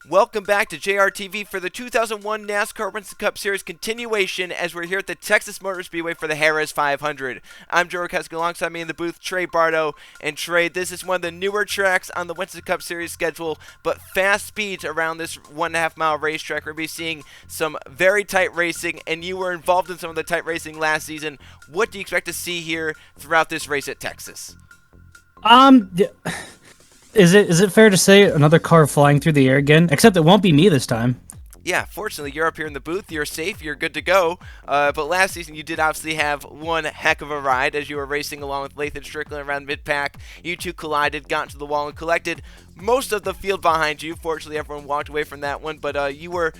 Welcome back to JRTV for the 2001 NASCAR Winston Cup Series continuation as we're here at the Texas Motor Speedway for the Harrah's 500. I'm Joe Rokowski, alongside me in the booth, Trey Bardo. And Trey, this is one of the newer tracks on the Winston Cup Series schedule, but fast speeds around this 1.5 mile racetrack. We're going to be seeing some very tight racing, and you were involved in some of the tight racing last season. What do you expect to see here throughout this race at Texas? Is it fair to say another car flying through the air again? Except it won't be me this time. Yeah, fortunately, you're up here in the booth. You're safe. You're good to go. But last season, you did obviously have one heck of a ride as you were racing along with Lathan Strickland around mid-pack. You two collided, got into the wall, and collected most of the field behind you. Fortunately, everyone walked away from that one. But you were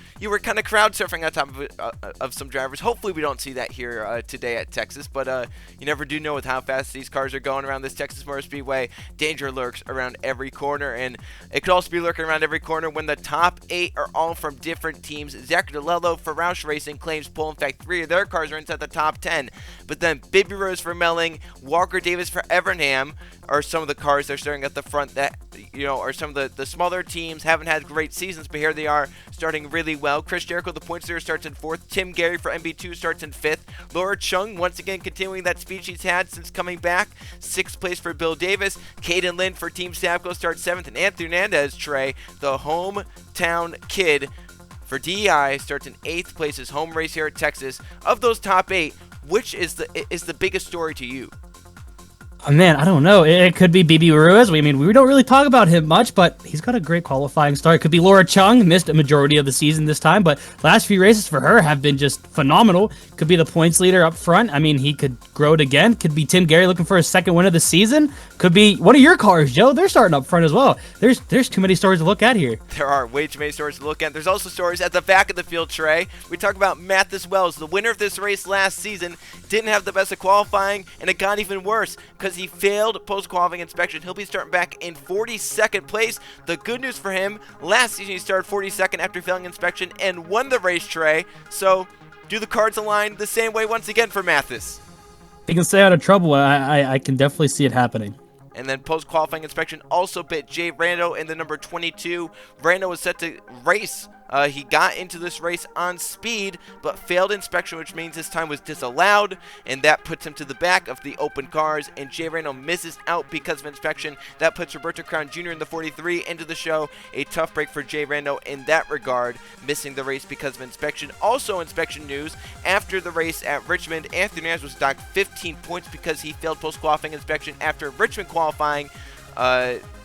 kind of crowd surfing on top of some drivers. Hopefully, we don't see that here today at Texas. But you never do know with how fast these cars are going around this Texas Motor Speedway. Danger lurks around every corner, and it could also be lurking around every corner when the top 8 are all from different teams. Zachary DeLello for Roush Racing claims pole. In fact, 3 of their cars are inside the top 10. But then Bibby Rose for Melling, Walker Davis for Evernham are some of the cars they're starting at the front that, are some of the smaller teams, haven't had great seasons, but here they are starting really well. Chris Jericho, the points leader, starts in 4th. Tim Gary for MB2 starts in 5th. Laura Chung, once again, continuing that speed she's had since coming back. 6th place for Bill Davis. Caden Lynn for Team Savco starts 7th. And Anthony Hernandez, Trey, the hometown kid for DEI, starts in 8th place, his home race here at Texas. Of those top 8, which is the biggest story to you? Oh, man, I don't know. It could be BB Ruiz. We don't really talk about him much, but he's got a great qualifying start. It could be Laura Chung, missed a majority of the season this time, but last few races for her have been just phenomenal. Could be the points leader up front. He could grow it again. Could be Tim Gary looking for his second win of the season. Could be one of your cars, Joe. They're starting up front as well. There's too many stories to look at here. There are way too many stories to look at. There's also stories at the back of the field, Trey. We talk about Mathis Wells, the winner of this race last season, didn't have the best of qualifying, and it got even worse because he failed post-qualifying inspection. He'll be starting back in 42nd place. The good news for him, last season he started 42nd after failing inspection and won the race, Trey. So, do the cards align the same way once again for Mathis? He can stay out of trouble. I can definitely see it happening. And then post-qualifying inspection also bit Jay Rando in the number 22. Rando was set to race. He got into this race on speed, but failed inspection, which means his time was disallowed, and that puts him to the back of the open cars, and Jay Rando misses out because of inspection. That puts Roberto Crown Jr. in the 43 into the show. A tough break for Jay Rando in that regard, missing the race because of inspection. Also inspection news, after the race at Richmond, Anthony Hernandez was docked 15 points because he failed post-qualifying inspection after Richmond qualifying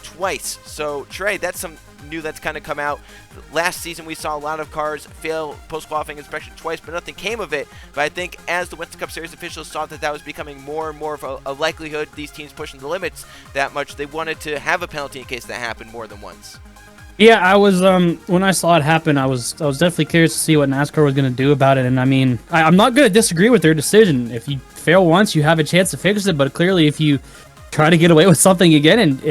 twice. So, Trey, that's some new that's kind of come out. Last season, we saw a lot of cars fail post-qualifying inspection twice, but nothing came of it. But I think as the Winston Cup Series officials saw that was becoming more and more of a likelihood, these teams pushing the limits that much, they wanted to have a penalty in case that happened more than once. Yeah, I was when I saw it happen, I was definitely curious to see what NASCAR was going to do about it. And I'm not going to disagree with their decision. If you fail once, you have a chance to fix it. But clearly, if you try to get away with something again and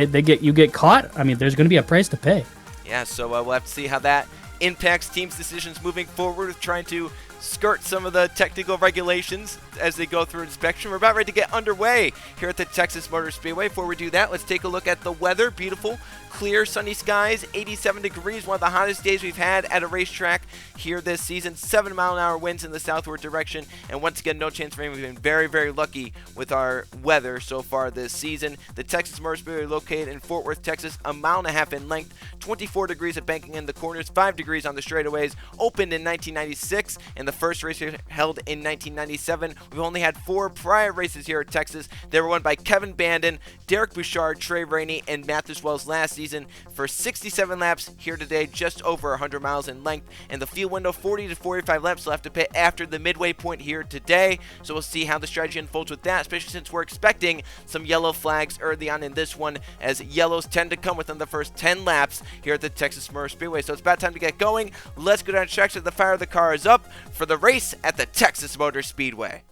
you get caught, there's going to be a price to pay. Yeah, so we'll have to see how that impacts teams' decisions moving forward with trying to skirt some of the technical regulations as they go through inspection. We're about ready to get underway here at the Texas Motor Speedway. Before we do that, let's take a look at the weather. Beautiful, clear, sunny skies, 87 degrees, one of the hottest days we've had at a racetrack here this season. 7-mile-an-hour winds in the southward direction, and once again, no chance for rain. We've been very, very lucky with our weather so far this season. The Texas Motor Speedway located in Fort Worth, Texas, 1.5 miles in length, 24 degrees at banking in the corners, 5 degrees on the straightaways. Opened in 1996, and the first race held in 1997. We've only had 4 prior races here at Texas. They were won by Kevin Bandon, Derek Bouchard, Trey Rainey, and Mathis Wells last season for 67 laps here today, just over 100 miles in length. And the field window, 40 to 45 laps will have to pit after the midway point here today. So we'll see how the strategy unfolds with that, especially since we're expecting some yellow flags early on in this one, as yellows tend to come within the first 10 laps here at the Texas Motor Speedway. So it's about time to get going. Let's go down to track so the fire of the car is up for the race at the Texas Motor Speedway.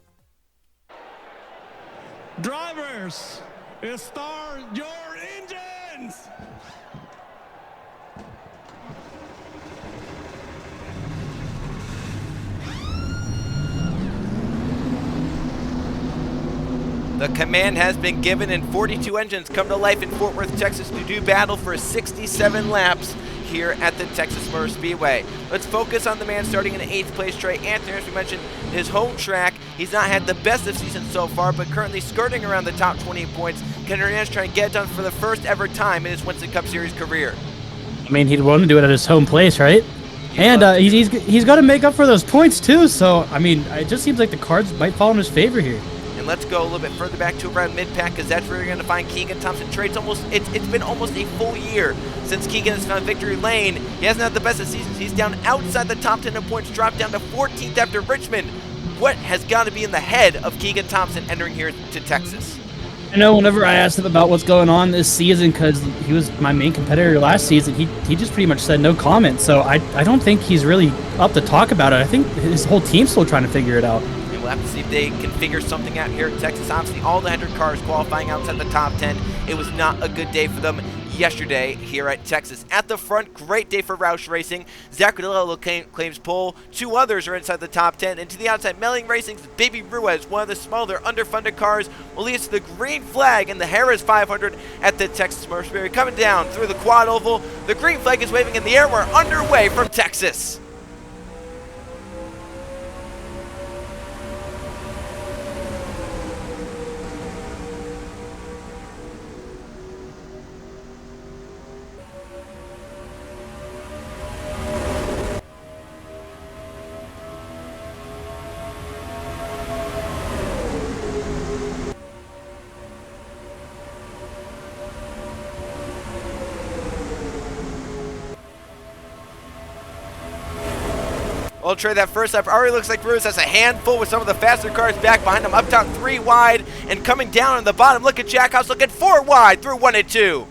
Drivers, start your engines! The command has been given, and 42 engines come to life in Fort Worth, Texas to do battle for 67 laps here at the Texas Motor Speedway. Let's focus on the man starting in 8th place, Trey Anthony. As we mentioned, his home track, he's not had the best of season so far, but currently skirting around the top 20 points. Ken Hernandez trying to get it done for the first ever time in his Winston Cup Series career. I mean, he'd want to do it at his home place, right? And he's got to make up for those points too. So, I mean, it just seems like the cards might fall in his favor here. And let's go a little bit further back to around mid-pack, because that's where you're going to find Keegan Thompson. Trey, it's been almost a full year since Keegan has found victory lane. He hasn't had the best of seasons. He's down outside the top 10 in points, dropped down to 14th after Richmond. What has got to be in the head of Keegan Thompson entering here to Texas? I know whenever I asked him about what's going on this season, because he was my main competitor last season, he just pretty much said no comment. So I don't think he's really up to talk about it. I think his whole team's still trying to figure it out. And we'll have to see if they can figure something out here in Texas. Obviously, all the Hendrick cars qualifying outside the top 10. It was not a good day for them yesterday here at Texas. At the front, great day for Roush Racing. Zachary DeLello claims pole. 2 others are inside the top 10. And to the outside, Melling Racing's Baby Ruiz, one of the smaller, underfunded cars, will lead us to the green flag in the Harrah's 500 at the Texas Motor Speedway. Coming down through the quad oval, the green flag is waving in the air. We're underway from Texas. Well, Trey, that first lap already looks like Ruiz has a handful with some of the faster cars back behind him. Up top 3 wide and coming down on the bottom. Look at Jack House looking 4 wide through 1 and 2.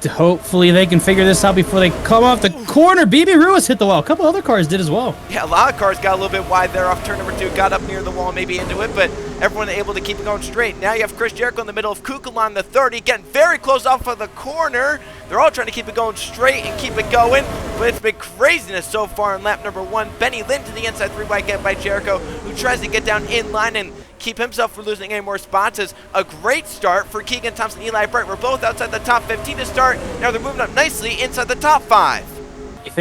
Hopefully they can figure this out before they come off the corner. BB Ruiz hit the wall. A couple other cars did as well. Yeah, a lot of cars got a little bit wide there off turn number 2. Got up near the wall, maybe into it, but everyone able to keep it going straight. Now you have Chris Jericho in the middle of Kukulon, the 30, getting very close off of the corner. They're all trying to keep it going straight and keep it going, but it's been craziness so far in lap number 1. Benny Lynn to the inside 3 wide get by Jericho, who tries to get down in line and keep himself from losing any more spots. Is a great start for Keegan Thompson and Eli Bright. We're both outside the top 15 to start. Now they're moving up nicely inside the top 5. You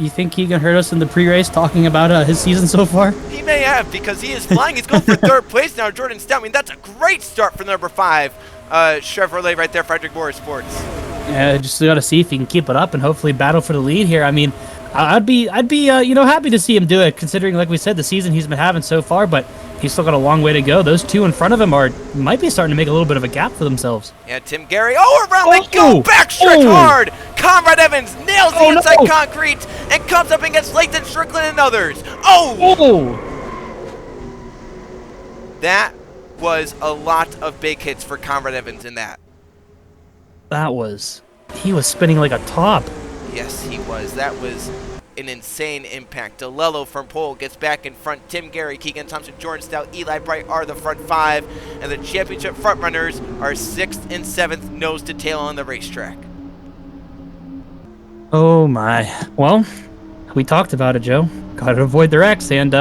think Keegan heard us in the pre-race talking about his season so far? He may have, because he is flying. He's going for 3rd place now. Jordan Stout. I mean, that's a great start for number 5 Chevrolet right there, Frederick Motorsports. Yeah, just got to see if he can keep it up and hopefully battle for the lead here. I mean, I'd be happy to see him do it, considering, like we said, the season he's been having so far, but he's still got a long way to go. Those 2 in front of him might be starting to make a little bit of a gap for themselves. Yeah, Tim Gary. Oh, around they go. Backstretch hard. Conrad Evans nails the inside concrete and comes up against Lathan Strickland and others. Oh! That was a lot of big hits for Conrad Evans in that. He was spinning like a top. Yes, he was. That was an insane impact. DeLello from pole gets back in front. Tim Gary, Keegan Thompson, Jordan Stout, Eli Bright are the front 5. And the championship frontrunners are 6th and 7th, nose to tail on the racetrack. Oh my. Well, we talked about it, Joe. Gotta avoid the wrecks, and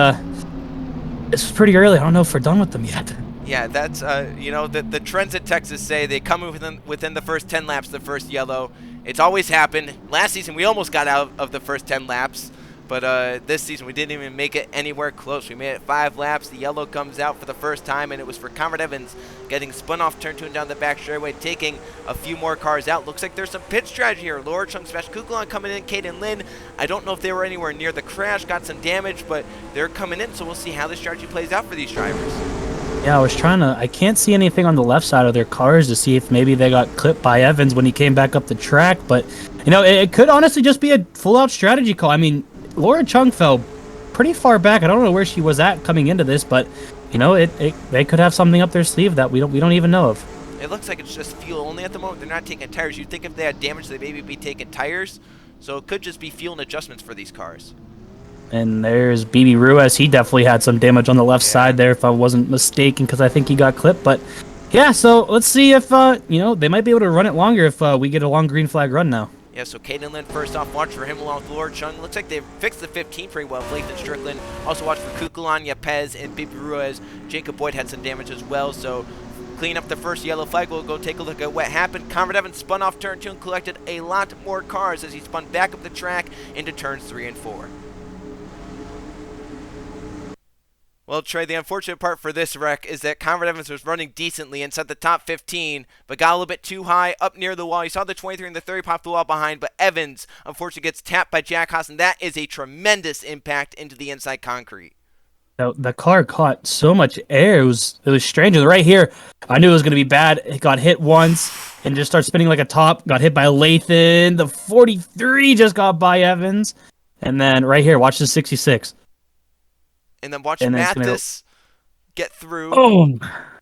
it's pretty early. I don't know if we're done with them yet. Yeah, that's, the trends at Texas say they come within the first 10 laps, the first yellow. It's always happened. Last season, we almost got out of the first 10 laps, but this season, we didn't even make it anywhere close. We made it 5 laps. The yellow comes out for the first time, and it was for Conrad Evans getting spun off turn 2 and down the back straightaway, taking a few more cars out. Looks like there's some pit strategy here. Laura Chung, Smash Kukulon coming in, Caden Lynn. I don't know if they were anywhere near the crash, got some damage, but they're coming in, so we'll see how the strategy plays out for these drivers. Yeah, I can't see anything on the left side of their cars to see if maybe they got clipped by Evans when he came back up the track, but, it could honestly just be a full-out strategy call. I mean, Laura Chung fell pretty far back. I don't know where she was at coming into this, but, they could have something up their sleeve that we don't even know of. It looks like it's just fuel only at the moment. They're not taking tires. You'd think if they had damage, they'd maybe be taking tires, so it could just be fuel and adjustments for these cars. And there's BB Ruiz. He definitely had some damage on the left side there, if I wasn't mistaken, because I think he got clipped. But yeah, so let's see if they might be able to run it longer if we get a long green flag run now. Yeah, so Caden Lynn first off, watch for him along with Laura Chung. Looks like they've fixed the 15 pretty well. Lathan Strickland. Also watch for Kukulon, Yepez, and BB Ruiz. Jacob Boyd had some damage as well, so clean up the first yellow flag. We'll go take a look at what happened. Conrad Evans spun off turn 2 and collected a lot more cars as he spun back up the track into turns 3 and 4. Well, Trey, the unfortunate part for this wreck is that Conrad Evans was running decently inside the top 15, but got a little bit too high up near the wall. You saw the 23 and the 30 pop the wall behind, but Evans unfortunately gets tapped by Jack Haas, and that is a tremendous impact into the inside concrete. The car caught so much air. It was strange. And right here, I knew it was going to be bad. It got hit once and just started spinning like a top. Got hit by Lathan. The 43 just got by Evans. And then right here, watch the 66. And then watch Mathis get through. Oh.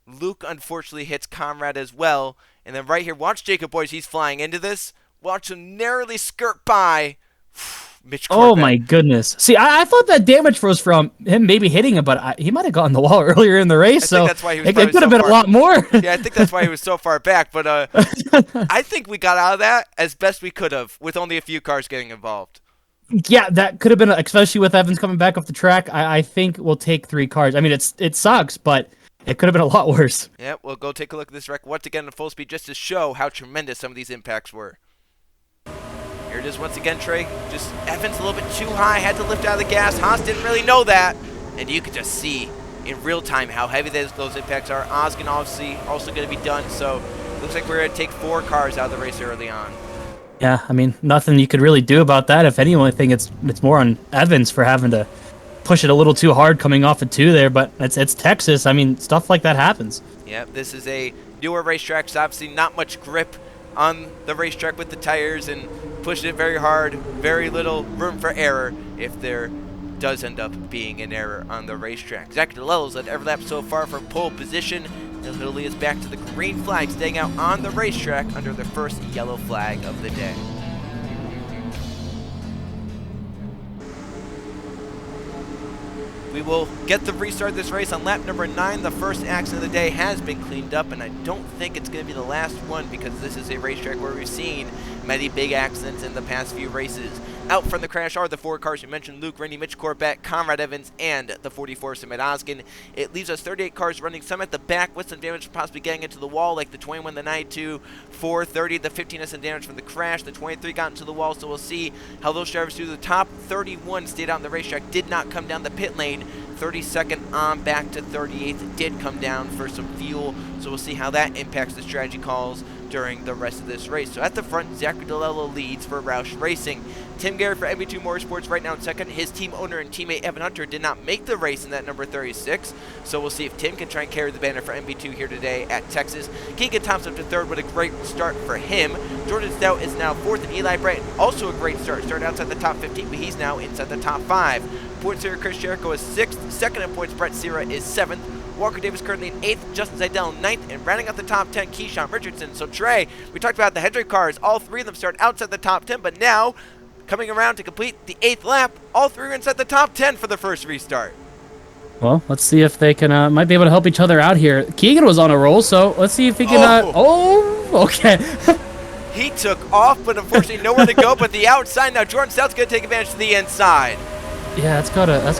Luke unfortunately hits Conrad as well. And then right here, watch Jacob Boyes. He's flying into this. Watch him narrowly skirt by Mitch Corbett. Oh my goodness. See, I thought that damage was from him maybe hitting him, but he might have gotten the wall earlier in the race. I think that's why he was it could have been a lot more. Yeah, I think that's why he was so far back. But I think we got out of that as best we could have with only a few cars getting involved. Yeah, that could have been, especially with Evans coming back off the track. I think we'll take 3 cars. I mean, it sucks, but it could have been a lot worse. Yeah, we'll go take a look at this wreck once again in full speed just to show how tremendous some of these impacts were. Here it is once again, Trey. Just Evans a little bit too high, had to lift out of the gas. Haas didn't really know that. And you could just see in real time how heavy those impacts are. Oskin obviously also going to be done, so looks like we're going to take 4 cars out of the race early on. Yeah, I mean, nothing you could really do about that. If anything, it's more on Evans for having to push it a little too hard coming off of 2 there, but it's Texas. I mean, stuff like that happens. Yeah, this is a newer racetrack, so obviously not much grip on the racetrack with the tires and pushing it very hard. Very little room for error if there does end up being an error on the racetrack. Zach DeLello's led every lap so far from pole position. He'll lead us back to the green flag, staying out on the racetrack under the first yellow flag of the day. We will get the restart of this race on lap number 9. The first accident of the day has been cleaned up, and I don't think it's going to be the last one because this is a racetrack where we've seen many big accidents in the past few races. Out from the crash are the 4 cars you mentioned: Luke Rennie, Mitch Corbett, Conrad Evans, and the 44 Samit Oskin. It leaves us 38 cars running, some at the back with some damage from possibly getting into the wall, like the 21, the 92, 430, the 15 has some damage from the crash. The 23 got into the wall, so we'll see how those drivers do. The top 31 stayed out in the racetrack, did not come down the pit lane. 32nd on back to 38th did come down for some fuel, so we'll see how that impacts the strategy calls during the rest of this race. So at the front, Zachary DeLello leads for Roush Racing. Tim Garrett for MB2 Motorsports right now in second. His team owner and teammate Evan Hunter did not make the race in that number 36, so we'll see if Tim can try and carry the banner for MB2 here today at Texas. Keegan Thompson up to third with a great start for him. Jordan Stout is now fourth, and Eli Bratton also a great start. Started outside the top 15, but he's now inside the top 5. Points leader Chris Jericho is 6th. Second in points, Brett Sierra is 7th. Walker Davis currently in 8th, Justin Zeidel 9th, and rounding out the top 10, Keyshawn Richardson. So Trey, we talked about the Hendrick cars. All 3 of them start outside the top 10, but now, coming around to complete the 8th lap, all 3 are inside the top 10 for the first restart. Well, let's see if they can might be able to help each other out here. Keegan was on a roll, so let's see if he can... okay. He took off, but unfortunately nowhere to go but the outside. Now Jordan Stout's going to take advantage to the inside. Yeah, that's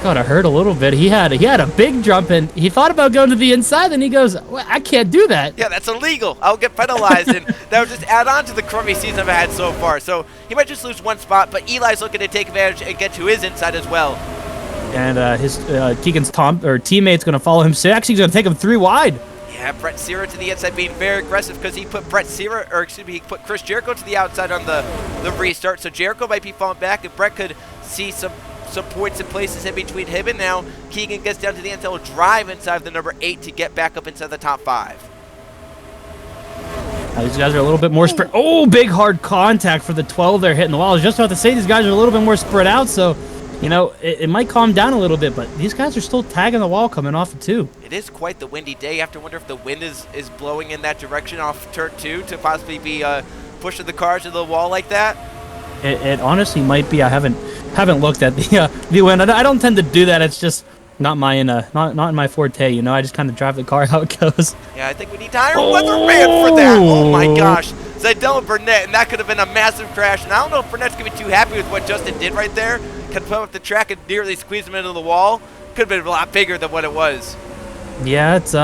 gotta hurt a little bit. He had a big jump, and he thought about going to the inside, and he goes, well, I can't do that. Yeah, that's illegal. I'll get penalized, and that would just add on to the crummy season I've had so far. So he might just lose 1 spot, but Eli's looking to take advantage and get to his inside as well. And his Keegan's teammate's gonna follow him. So actually, he's gonna take him 3 wide. Yeah, Brett Sierra to the inside, being very aggressive because he put he put Chris Jericho to the outside on the restart. So Jericho might be falling back, and Brett could see some points and places in between him, and now Keegan gets down to the inside, will drive inside the number 8 to get back up inside the top 5. These guys are a little bit more spread. Oh, big hard contact for the 12 there hitting the wall. I was just about to say these guys are a little bit more spread out, so you know it might calm down a little bit, but these guys are still tagging the wall coming off of 2. It is quite the windy day. You have to wonder if the wind is blowing in that direction off turn 2 to possibly be pushing the cars to the wall like that. It honestly might be. I haven't looked at the wind. I don't tend to do that. It's just not in my forte. You know, I just kind of drive the car how it goes. Yeah, I think we need to hire a weatherman for that. Oh my gosh, Zeidel and Burnett, and that could have been a massive crash. And I don't know if Burnett's gonna be too happy with what Justin did right there. Could put him up the track and nearly squeeze him into the wall. Could have been a lot bigger than what it was. Yeah, it's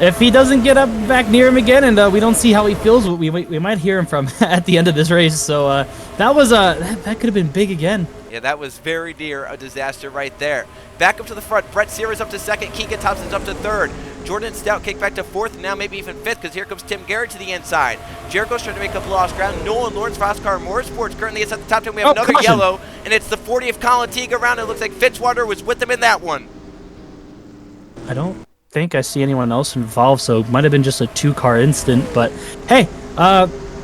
if he doesn't get up back near him again, and we don't see how he feels, we might hear him from at the end of this race. So that was that could have been big again. Yeah, that was very near a disaster right there. Back up to the front, Brett Sears up to second, Keegan Thompson's up to third. Jordan Stout kicked back to fourth, and now maybe even fifth, because here comes Tim Garrett to the inside. Jericho's trying to make up lost ground. Nolan Lawrence for Oscar Motorsports currently is at the top 10. We have another caution. yellow, and it's the 40th Colin Teague around. It looks like Fitzwater was with them in that one. I don't think I see anyone else involved, so it might have been just a 2-car incident. But hey,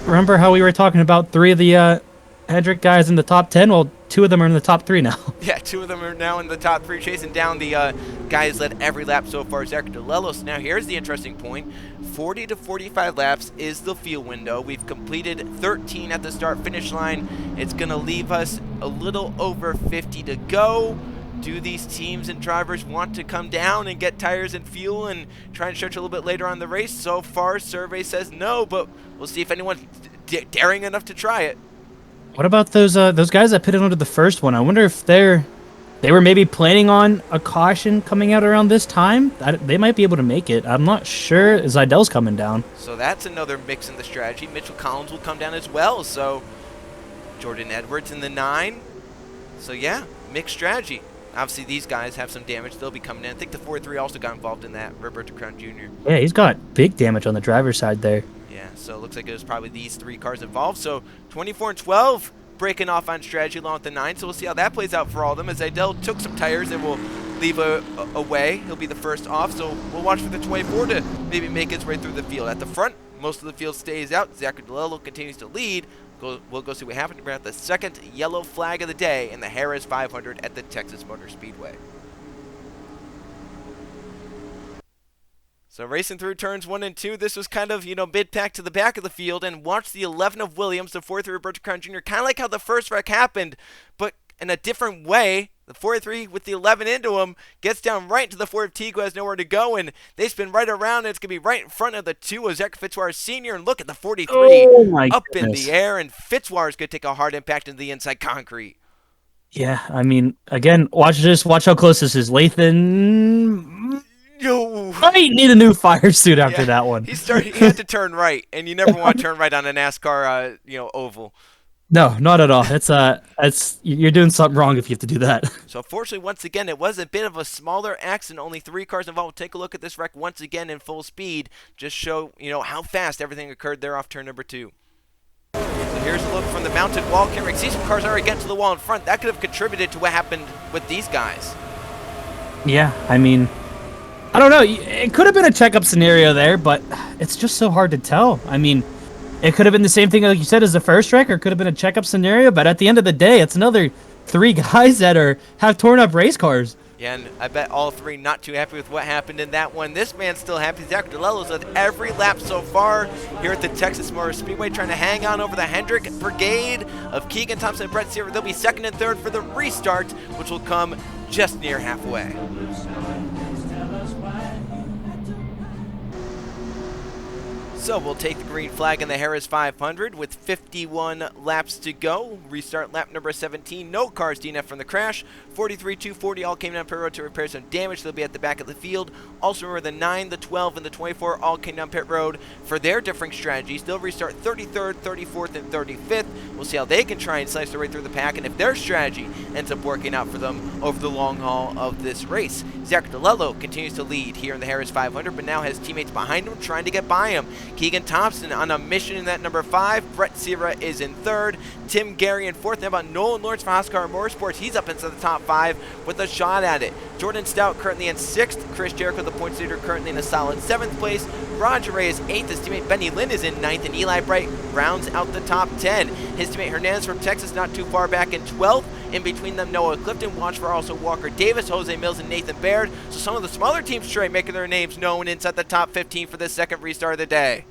remember how we were talking about 3 of the Hendrick guys in the top 10? Well, 2 of them are in the top 3 now. Yeah, 2 of them are now in the top 3, chasing down the guys led every lap so far, Zach DeLello. So now here's the interesting point. 40 to 45 laps is the fuel window. We've completed 13 at the start-finish line. It's going to leave us a little over 50 to go. Do these teams and drivers want to come down and get tires and fuel and try and stretch a little bit later on the race? So far, survey says no, but we'll see if anyone's daring enough to try it. What about those guys that pitted onto the first one? I wonder if they were maybe planning on a caution coming out around this time. They might be able to make it. I'm not sure. Zidell's coming down. So that's another mix in the strategy. Mitchell Collins will come down as well. So Jordan Edwards in the 9. So yeah, mixed strategy. Obviously, these guys have some damage. They'll be coming in. I think the 4-3 also got involved in that, Roberto Crown Jr. Yeah, he's got big damage on the driver's side there. Yeah, so it looks like it was probably these 3 cars involved. So 24 and 12 breaking off on strategy along with the 9. So we'll see how that plays out for all of them, as Idell took some tires and will leave away. He'll be the first off. So we'll watch for the 24 to maybe make its way through the field. At the front, most of the field stays out. Zachary DeLello continues to lead. We'll go see what happened. We're at the second yellow flag of the day in the Harrah's 500 at the Texas Motor Speedway. So racing through turns 1 and 2, this was kind of, mid-pack to the back of the field, and watch the 11 of Williams, the 4-3 Roberto Crown Jr., kind of like how the first wreck happened, but in a different way. The 4-3 with the 11 into him gets down right into the 4 of Teague, who has nowhere to go, and they spin right around, and it's going to be right in front of the 2 of Zach Fitzwater Sr., and look at the 43 up in the air, and Fitzwater's going to take a hard impact into the inside concrete. Yeah, I mean, again, watch how close this is. Lathan might need a new fire suit after that one. He had to turn right, and you never want to turn right on a NASCAR, oval. No, not at all. It's you're doing something wrong if you have to do that. So unfortunately, once again, it was a bit of a smaller accident. Only 3 cars involved. Take a look at this wreck once again in full speed. Just show how fast everything occurred there off turn number 2. So here's a look from the mounted wall camera. You see some cars already getting to the wall in front. That could have contributed to what happened with these guys. Yeah, I mean, I don't know. It could have been a checkup scenario there, but it's just so hard to tell. I mean, it could have been the same thing, like you said, as the first wreck, or it could have been a checkup scenario, but at the end of the day, it's another 3 guys that have torn up race cars. Yeah, and I bet all 3 not too happy with what happened in that one. This man's still happy. Zach DeLello's led every lap so far here at the Texas Motor Speedway, trying to hang on over the Hendrick brigade of Keegan Thompson and Brett Seaver. They'll be 2nd and 3rd for the restart, which will come just near halfway. So we'll take the green flag in the Harrah's 500 with 51 laps to go. Restart lap number 17. No cars DNF from the crash. 43, 240 all came down pit road to repair some damage. They'll be at the back of the field. Also remember the 9, the 12, and the 24 all came down pit road for their different strategies. They'll restart 33rd, 34th, and 35th. We'll see how they can try and slice their way through the pack, and if their strategy ends up working out for them over the long haul of this race. Zach DeLello continues to lead here in the Harrah's 500, but now has teammates behind him trying to get by him. Keegan Thompson on a mission in that number 5. Brett Seaver is in 3rd. Tim Gary in 4th. Now about Nolan Lawrence for Oscar Motorsports. He's up into the top 5 with a shot at it. Jordan Stout currently in 6th. Chris Jericho, the points leader, currently in a solid 7th place. Roger Ray is 8th. His teammate Benny Lynn is in 9th. And Eli Bright rounds out the top 10. His teammate Hernandez from Texas not too far back in 12th. In between them, Noah Clifton. Watch for also Walker Davis, Jose Mills, and Nathan Baird. So some of the smaller teams straight making their names known inside the top 15 for the second restart of the day.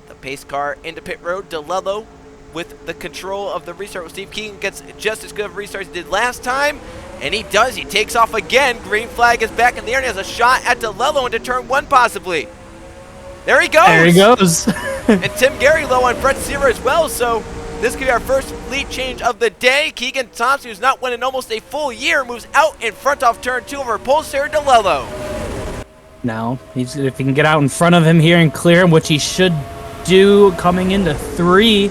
The pace car into pit road. DeLello with the control of the restart. With Steve Keegan gets just as good of a restart as he did last time. And he does. He takes off again. Green flag is back in the air and has a shot at DeLello into turn 1 possibly. There he goes. There he goes. And Tim Gary low on Brett Seaver as well. So This could be our first lead change of the day. Keegan Thompson, who's not winning almost a full year, moves out in front off turn 2 over Pulsar DeLello. Now, if he can get out in front of him here and clear him, which he should do coming into 3,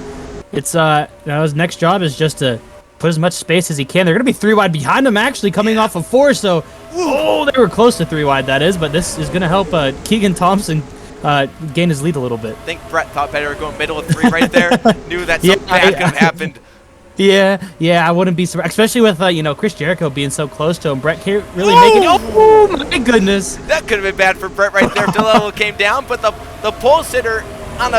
it's his next job is just to put as much space as he can. They're going to be 3 wide behind him, actually, coming off of 4, so they were close to 3 wide, that is, but this is going to help Keegan Thompson gain his lead a little bit. I think Brett thought better of going middle of 3 right there. Knew that something bad could have happened. Yeah, I wouldn't be surprised, especially with Chris Jericho being so close to him. Brett can't really make it. Oh my goodness! That could have been bad for Brett right there if DeLello came down, but the pole sitter on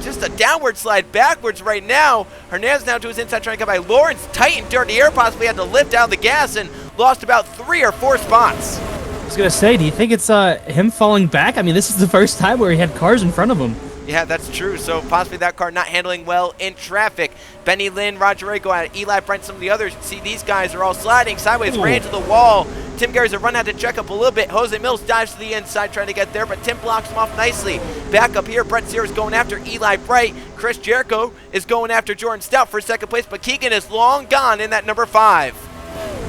just a downward slide backwards right now. Hernandez now to his inside trying to come by Lawrence. Tight and dirty air, possibly had to lift down the gas and lost about 3 or 4 spots. I was gonna say, do you think it's him falling back? I mean, this is the first time where he had cars in front of him. Yeah, that's true. So possibly that car not handling well in traffic. Benny Lynn, Roger Ray go at Eli Brent, some of the others. See, these guys are all sliding sideways, ran into the wall. Tim Gary's a run out to check up a little bit. Jose Mills dives to the inside trying to get there, but Tim blocks him off nicely. Back up here, Brett Sears going after Eli Bright. Chris Jericho is going after Jordan Stout for second place, but Keegan is long gone in that number 5.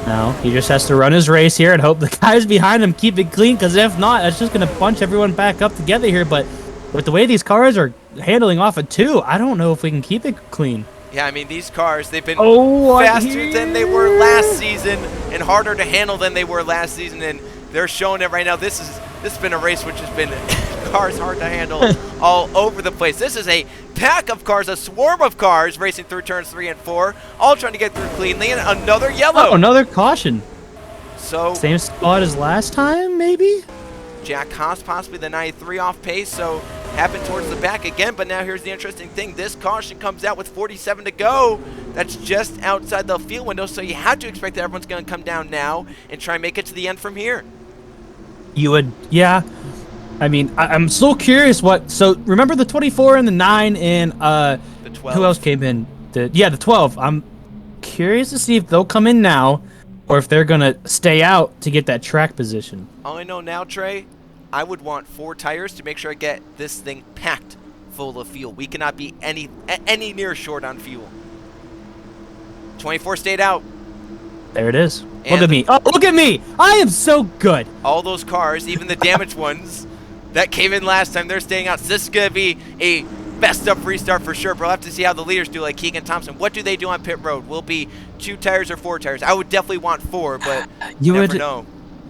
No, he just has to run his race here and hope the guys behind him keep it clean, because if not, that's just going to bunch everyone back up together here. But with the way these cars are handling off of 2, I don't know if we can keep it clean. Yeah, I mean, these cars, they've been faster than they were last season and harder to handle than they were last season, and they're showing it right now. This has been a race which has been cars hard to handle all over the place. This is a pack of cars, a swarm of cars racing through turns 3 and 4, all trying to get through cleanly, and another yellow. Oh, another caution. So same spot as last time, maybe? Jack Haas possibly the 93 off pace, so happened towards the back again. But now here's the interesting thing. This caution comes out with 47 to go. That's just outside the field window, so you have to expect that everyone's going to come down now and try and make it to the end from here. You would, yeah. I mean, I'm so curious so remember the 24 and the 9 and the 12. Who else came in? The 12. I'm curious to see if they'll come in now or if they're going to stay out to get that track position. All I know now, Trey, I would want 4 tires to make sure I get this thing packed full of fuel. We cannot be any near short on fuel. 24 stayed out. There it is. Look at me. Oh, look at me. I am so good. All those cars, even the damaged ones that came in last time, they're staying out. So this is going to be a best up restart for sure, but we'll have to see how the leaders do, like Keegan Thompson. What do they do on pit road? Will it be 2 tires or 4 tires? I would definitely want 4, but you never know.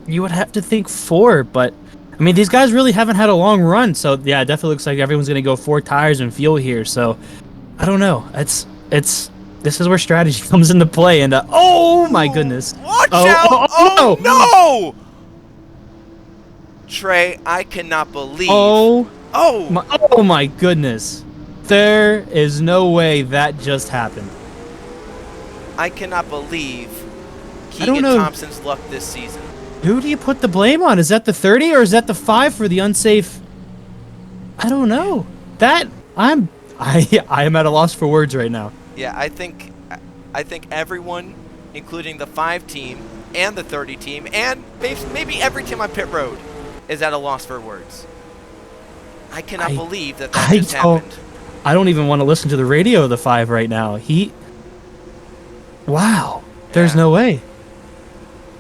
You would have to think 4, but I mean, these guys really haven't had a long run, so yeah, it definitely looks like everyone's going to go 4 tires and fuel here. So I don't know. This is where strategy comes into play, and oh my goodness! Watch out! Oh no! Trey, I cannot believe. Oh my goodness! There is no way that just happened. I cannot believe Keegan Thompson's luck this season. Who do you put the blame on? Is that the 30 or is that the 5 for the unsafe? I don't know. I am at a loss for words right now. Yeah, I think everyone, including the 5 team and the 30 team, and maybe every team on pit road, is at a loss for words. I cannot believe that just happened. I don't even want to listen to the radio of the 5 right now. Wow. There's no way.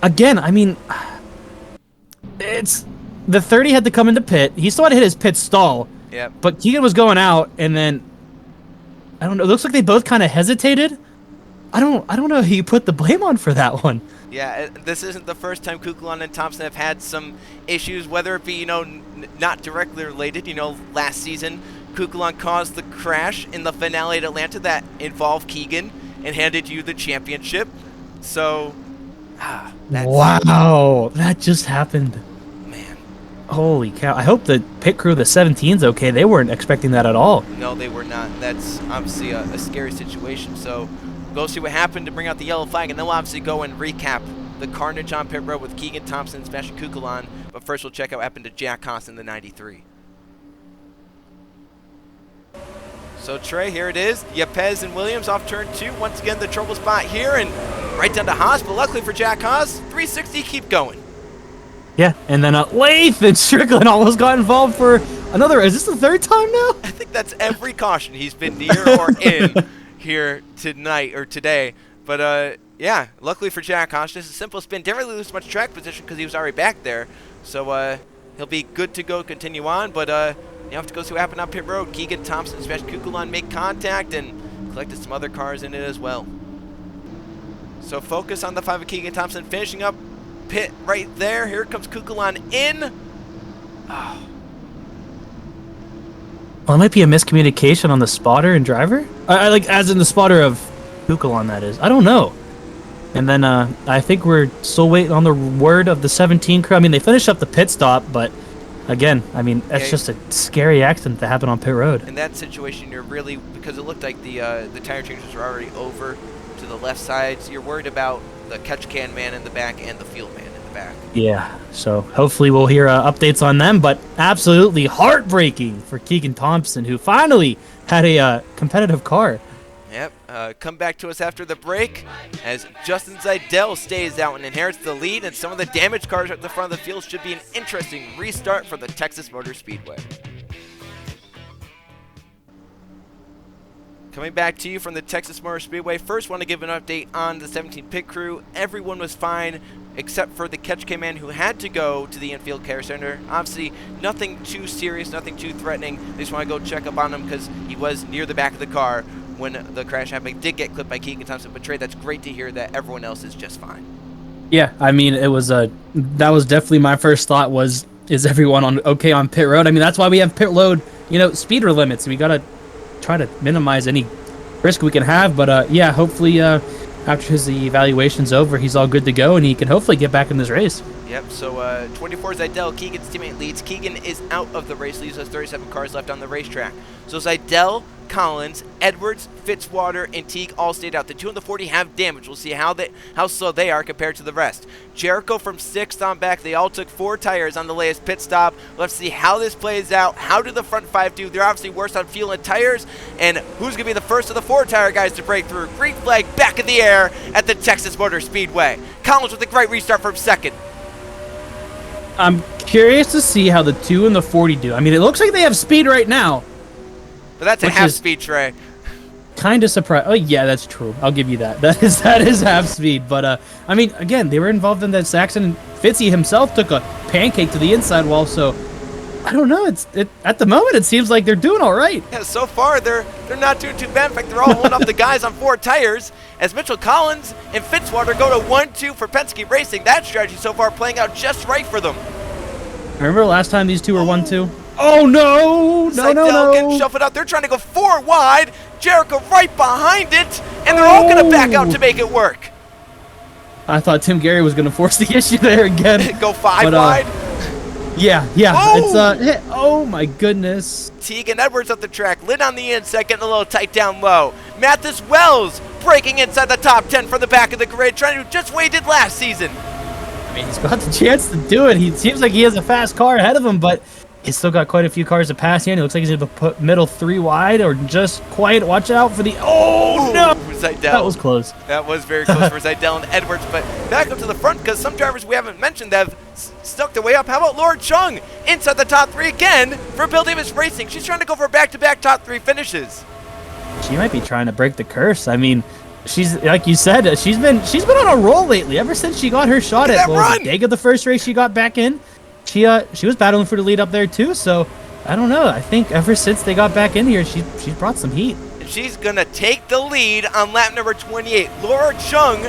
Again, I mean, it's the 30 had to come into pit. He still had to hit his pit stall. Yeah. But Keegan was going out, and then I don't know. It looks like they both kind of hesitated. I don't know who you put the blame on for that one. Yeah, this isn't the first time Kukulon and Thompson have had some issues, whether it be, not directly related. Last season, Kukulon caused the crash in the finale at Atlanta that involved Keegan and handed you the championship. So, wow, that just happened. Man. Holy cow. I hope the pit crew, the 17's okay. They weren't expecting that at all. No, they were not. That's obviously a scary situation. So, go see what happened to bring out the yellow flag, and then we'll obviously go and recap the carnage on pit road with Keegan Thompson and Sebastian Kukulon. But first, we'll check out what happened to Jack Haas in the 93. So, Trey, here it is. Yepes and Williams off turn 2. Once again, the trouble spot here, and right down to Haas. But luckily for Jack Haas, 360, keep going. Yeah, and then Lath and Strickland almost got involved for another. Is this the 3rd time now? I think that's every caution he's been near or in. here tonight or today. But yeah, luckily for Jack Hosh, just a simple spin. Didn't really lose much track position because he was already back there. So he'll be good to go, continue on. But you have to go see what happened on pit road. Keegan Thompson, Smash Kukulon make contact and collected some other cars in it as well. So focus on the 5 of Keegan Thompson, finishing up pit right there. Here comes Kukulon in. Oh. Well, it might be a miscommunication on the spotter and driver. I like, as in the spotter of Kukulon, that is. I don't know. And then I think we're still waiting on the word of the 17 crew. I mean, they finished up the pit stop, but again, I mean, that's just a scary accident that happened on pit road. In that situation, you're really, because it looked like the tire changes were already over to the left side, so you're worried about the catch can man in the back and the field man in the back. Yeah, so hopefully we'll hear updates on them, but absolutely heartbreaking for Keegan Thompson, who finally had a competitive car. Yep, come back to us after the break as Justin Zeidel stays out and inherits the lead, and some of the damaged cars at the front of the field should be an interesting restart for the Texas Motor Speedway. Coming back to you from the Texas Motor Speedway, first want to give an update on the 17 pit crew. Everyone was fine except for the catch cam man who had to go to the infield care center. Obviously, nothing too serious, nothing too threatening. They just want to go check up on him because he was near the back of the car when the crash happened. He did get clipped by Keegan Thompson, but Trey, that's great to hear that everyone else is just fine. Yeah, I mean, it was that was definitely my first thought was, is everyone okay on pit road? I mean, that's why we have pit road, speeder limits. We got to try to minimize any risk we can have, but yeah, hopefully after his evaluation's over, he's all good to go, and he can hopefully get back in this race. Yep, so 24 Zeidel, Keegan's teammate leads. Keegan is out of the race, leaves us 37 cars left on the racetrack. So Zeidel, Collins, Edwards, Fitzwater, and Teague all stayed out. The 2 and the 40 have damage. We'll see how slow they are compared to the rest. Jericho from 6th on back. They all took 4 tires on the latest pit stop. Let's see how this plays out. How do the front 5 do? They're obviously worse on fuel and tires. And who's going to be the first of the 4 tire guys to break through? Green flag back in the air at the Texas Motor Speedway. Collins with a great restart from 2nd. I'm curious to see how the 2 and the 40 do. I mean, it looks like they have speed right now. But that's a half speed, Trey. Kind of surprised. Oh, yeah, that's true. I'll give you that. That is half speed. But, I mean, again, they were involved in that accident. Fitzy himself took a pancake to the inside wall, so I don't know. At the moment, it seems like they're doing all right. Yeah, so far, they're not doing too bad. In fact, they're all holding up the guys on 4 tires as Mitchell Collins and Fitzwater go to 1-2 for Penske Racing. That strategy so far playing out just right for them. Remember last time these two were 1-2? Oh, no! No. Getting shuffled out. They're trying to go 4 wide. Jericho right behind it, and they're all going to back out to make it work. I thought Tim Gary was going to force the issue there again. Go 5 wide. Yeah. It's oh my goodness. Teague and Edwards up the track. Lynn on the inside, getting a little tight down low. Mathis Wells breaking inside the top 10 from the back of the grid, trying to do just what he did last season. I mean, he's got the chance to do it. He seems like he has a fast car ahead of him, but he's still got quite a few cars to pass here. It looks like he's able to put middle 3 wide or just quiet. Watch out for the... Oh, no! Zeidel. That was close. That was very close for Zeidel and Edwards, but back up to the front because some drivers we haven't mentioned have stuck their way up. How about Laura Chung inside the top 3 again for Bill Davis Racing? She's trying to go for back-to-back top 3 finishes. She might be trying to break the curse. I mean, she's, like you said, she's been on a roll lately. Ever since she got her shot at Dega, the first race she got back in, she was battling for the lead up there too. So I don't know. I think ever since they got back in here, she's brought some heat. And she's gonna take the lead on lap number 28. Laura Chung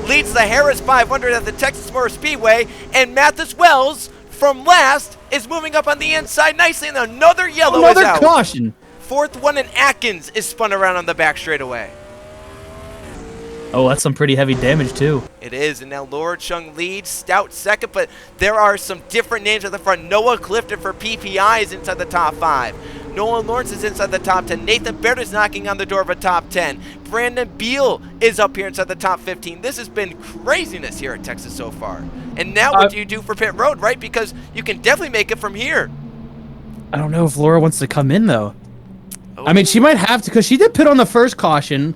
leads the Harris 500 at the Texas Motor Speedway, and Mathis Wells from last is moving up on the inside nicely, and another yellow is out. Another caution. 4th one, and Atkins is spun around on the back straightaway. Oh, that's some pretty heavy damage, too. It is, and now Laura Chung leads, Stout 2nd, but there are some different names at the front. Noah Clifton for PPI is inside the top 5. Nolan Lawrence is inside the top 10. Nathan Baird is knocking on the door of a top 10. Brandon Beal is up here inside the top 15. This has been craziness here at Texas so far. And now what do you do for pit road, right? Because you can definitely make it from here. I don't know if Laura wants to come in, though. Oh. I mean, she might have to, because she did pit on the first caution.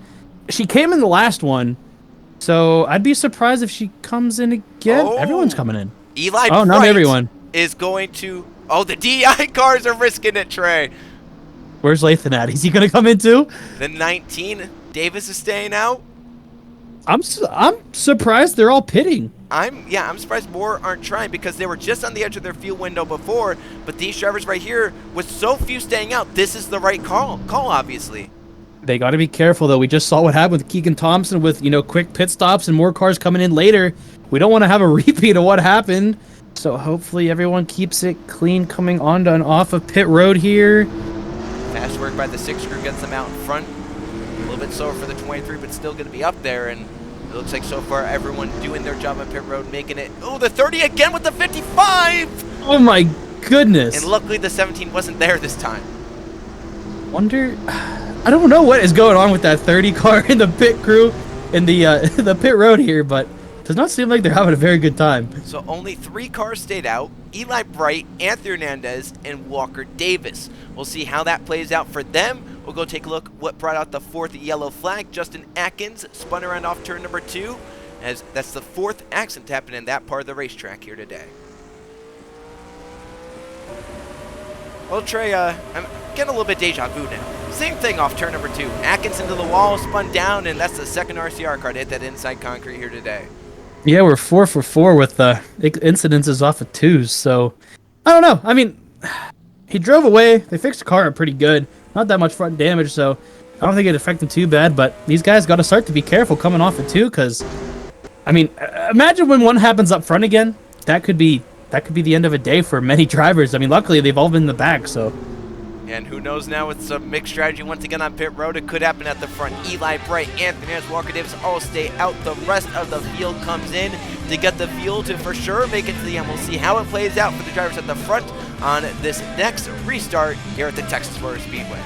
She came in the last one, so I'd be surprised if she comes in again. Oh. Everyone's coming in. Eli Bright not everyone. Is going to... Oh, the DI cars are risking it, Trey. Where's Lathan at? Is he going to come in too? The 19 Davis is staying out. I'm surprised they're all pitting. I'm surprised more aren't trying because they were just on the edge of their field window before. But these drivers right here, with so few staying out, this is the right call obviously. They got to be careful, though. We just saw what happened with Keegan Thompson with, quick pit stops and more cars coming in later. We don't want to have a repeat of what happened. So hopefully everyone keeps it clean coming on and off of pit road here. Fast work by the 6 crew gets them out in front. A little bit slower for the 23, but still going to be up there. And it looks like so far everyone doing their job on pit road, making it. Oh, the 30 again with the 55! Oh my goodness. And luckily the 17 wasn't there this time. I don't know what is going on with that 30 car in the pit crew in the pit road here, but it does not seem like they're having a very good time. So only 3 cars stayed out. Eli Bright, Anthony Hernandez, and Walker Davis. We'll see how that plays out for them. We'll go take a look what brought out the 4th yellow flag. Justin Atkins spun around off turn number 2, as that's the 4th accident to happen in that part of the racetrack here today. Well, Trey, I'm getting a little bit deja vu now. Same thing off turn number 2. Atkins into the wall, spun down, and that's the 2nd RCR car to hit that inside concrete here today. Yeah, we're 4 for 4 with incidences off of 2s, so I don't know. I mean, he drove away. They fixed the car up pretty good. Not that much front damage, so I don't think it affected him too bad, but these guys got to start to be careful coming off of 2 because, I mean, imagine when one happens up front again. That could be the end of a day for many drivers. I mean, luckily they've all been in the back, so. And who knows now with some mixed strategy once again on pit road, it could happen at the front. Eli Bright, Anthony Hernandez, Walker Davis all stay out. The rest of the field comes in to get the field to for sure make it to the end. We'll see how it plays out for the drivers at the front on this next restart here at the Texas Motor Speedway.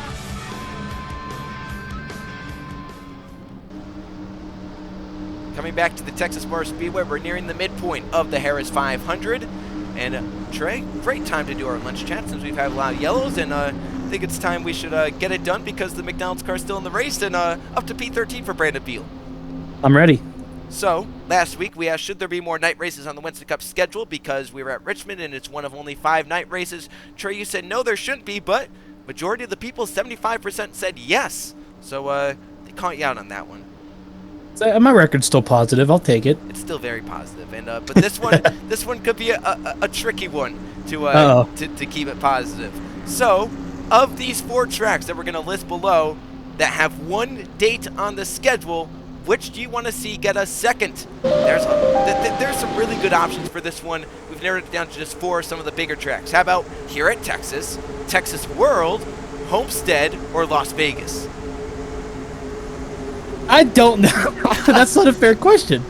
Coming back to the Texas Motor Speedway, we're nearing the midpoint of the Harrah's 500. And Trey, great time to do our lunch chat since we've had a lot of yellows, and I think it's time we should get it done because the McDonald's car's still in the race, and up to P13 for Brandon Beal. I'm ready. So, last week we asked should there be more night races on the Winston Cup schedule because we were at Richmond and it's one of only 5 night races. Trey, you said no, there shouldn't be, but majority of the people, 75%, said yes. So they caught you out on that one. My record's still positive. I'll take it. It's still very positive, and but this one could be a tricky one to keep it positive. So, of these 4 tracks that we're going to list below that have 1 date on the schedule, which do you want to see get a second? There's some really good options for this one. We've narrowed it down to just 4 of some of the bigger tracks. How about here at Texas, Texas World, Homestead, or Las Vegas? I don't know. That's not a fair question.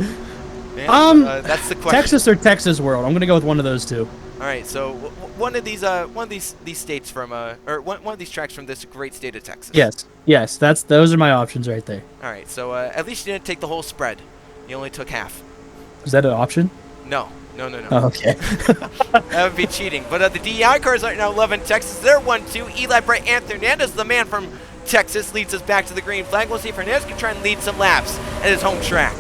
Man, that's the question. Texas or Texas World. I'm gonna go with one of those 2. All right. So one of these states from or one of these tracks from this great state of Texas. Yes. Those are my options right there. All right. So at least you didn't take the whole spread. You only took half. Is that an option? No. Oh, okay. That would be cheating. But the DEI cars right now love in Texas. They're 1-2. Eli Bright, Anthony Hernandez, the man from Texas, leads us back to the green flag. We'll see if Hernandez can try and lead some laps at his home track.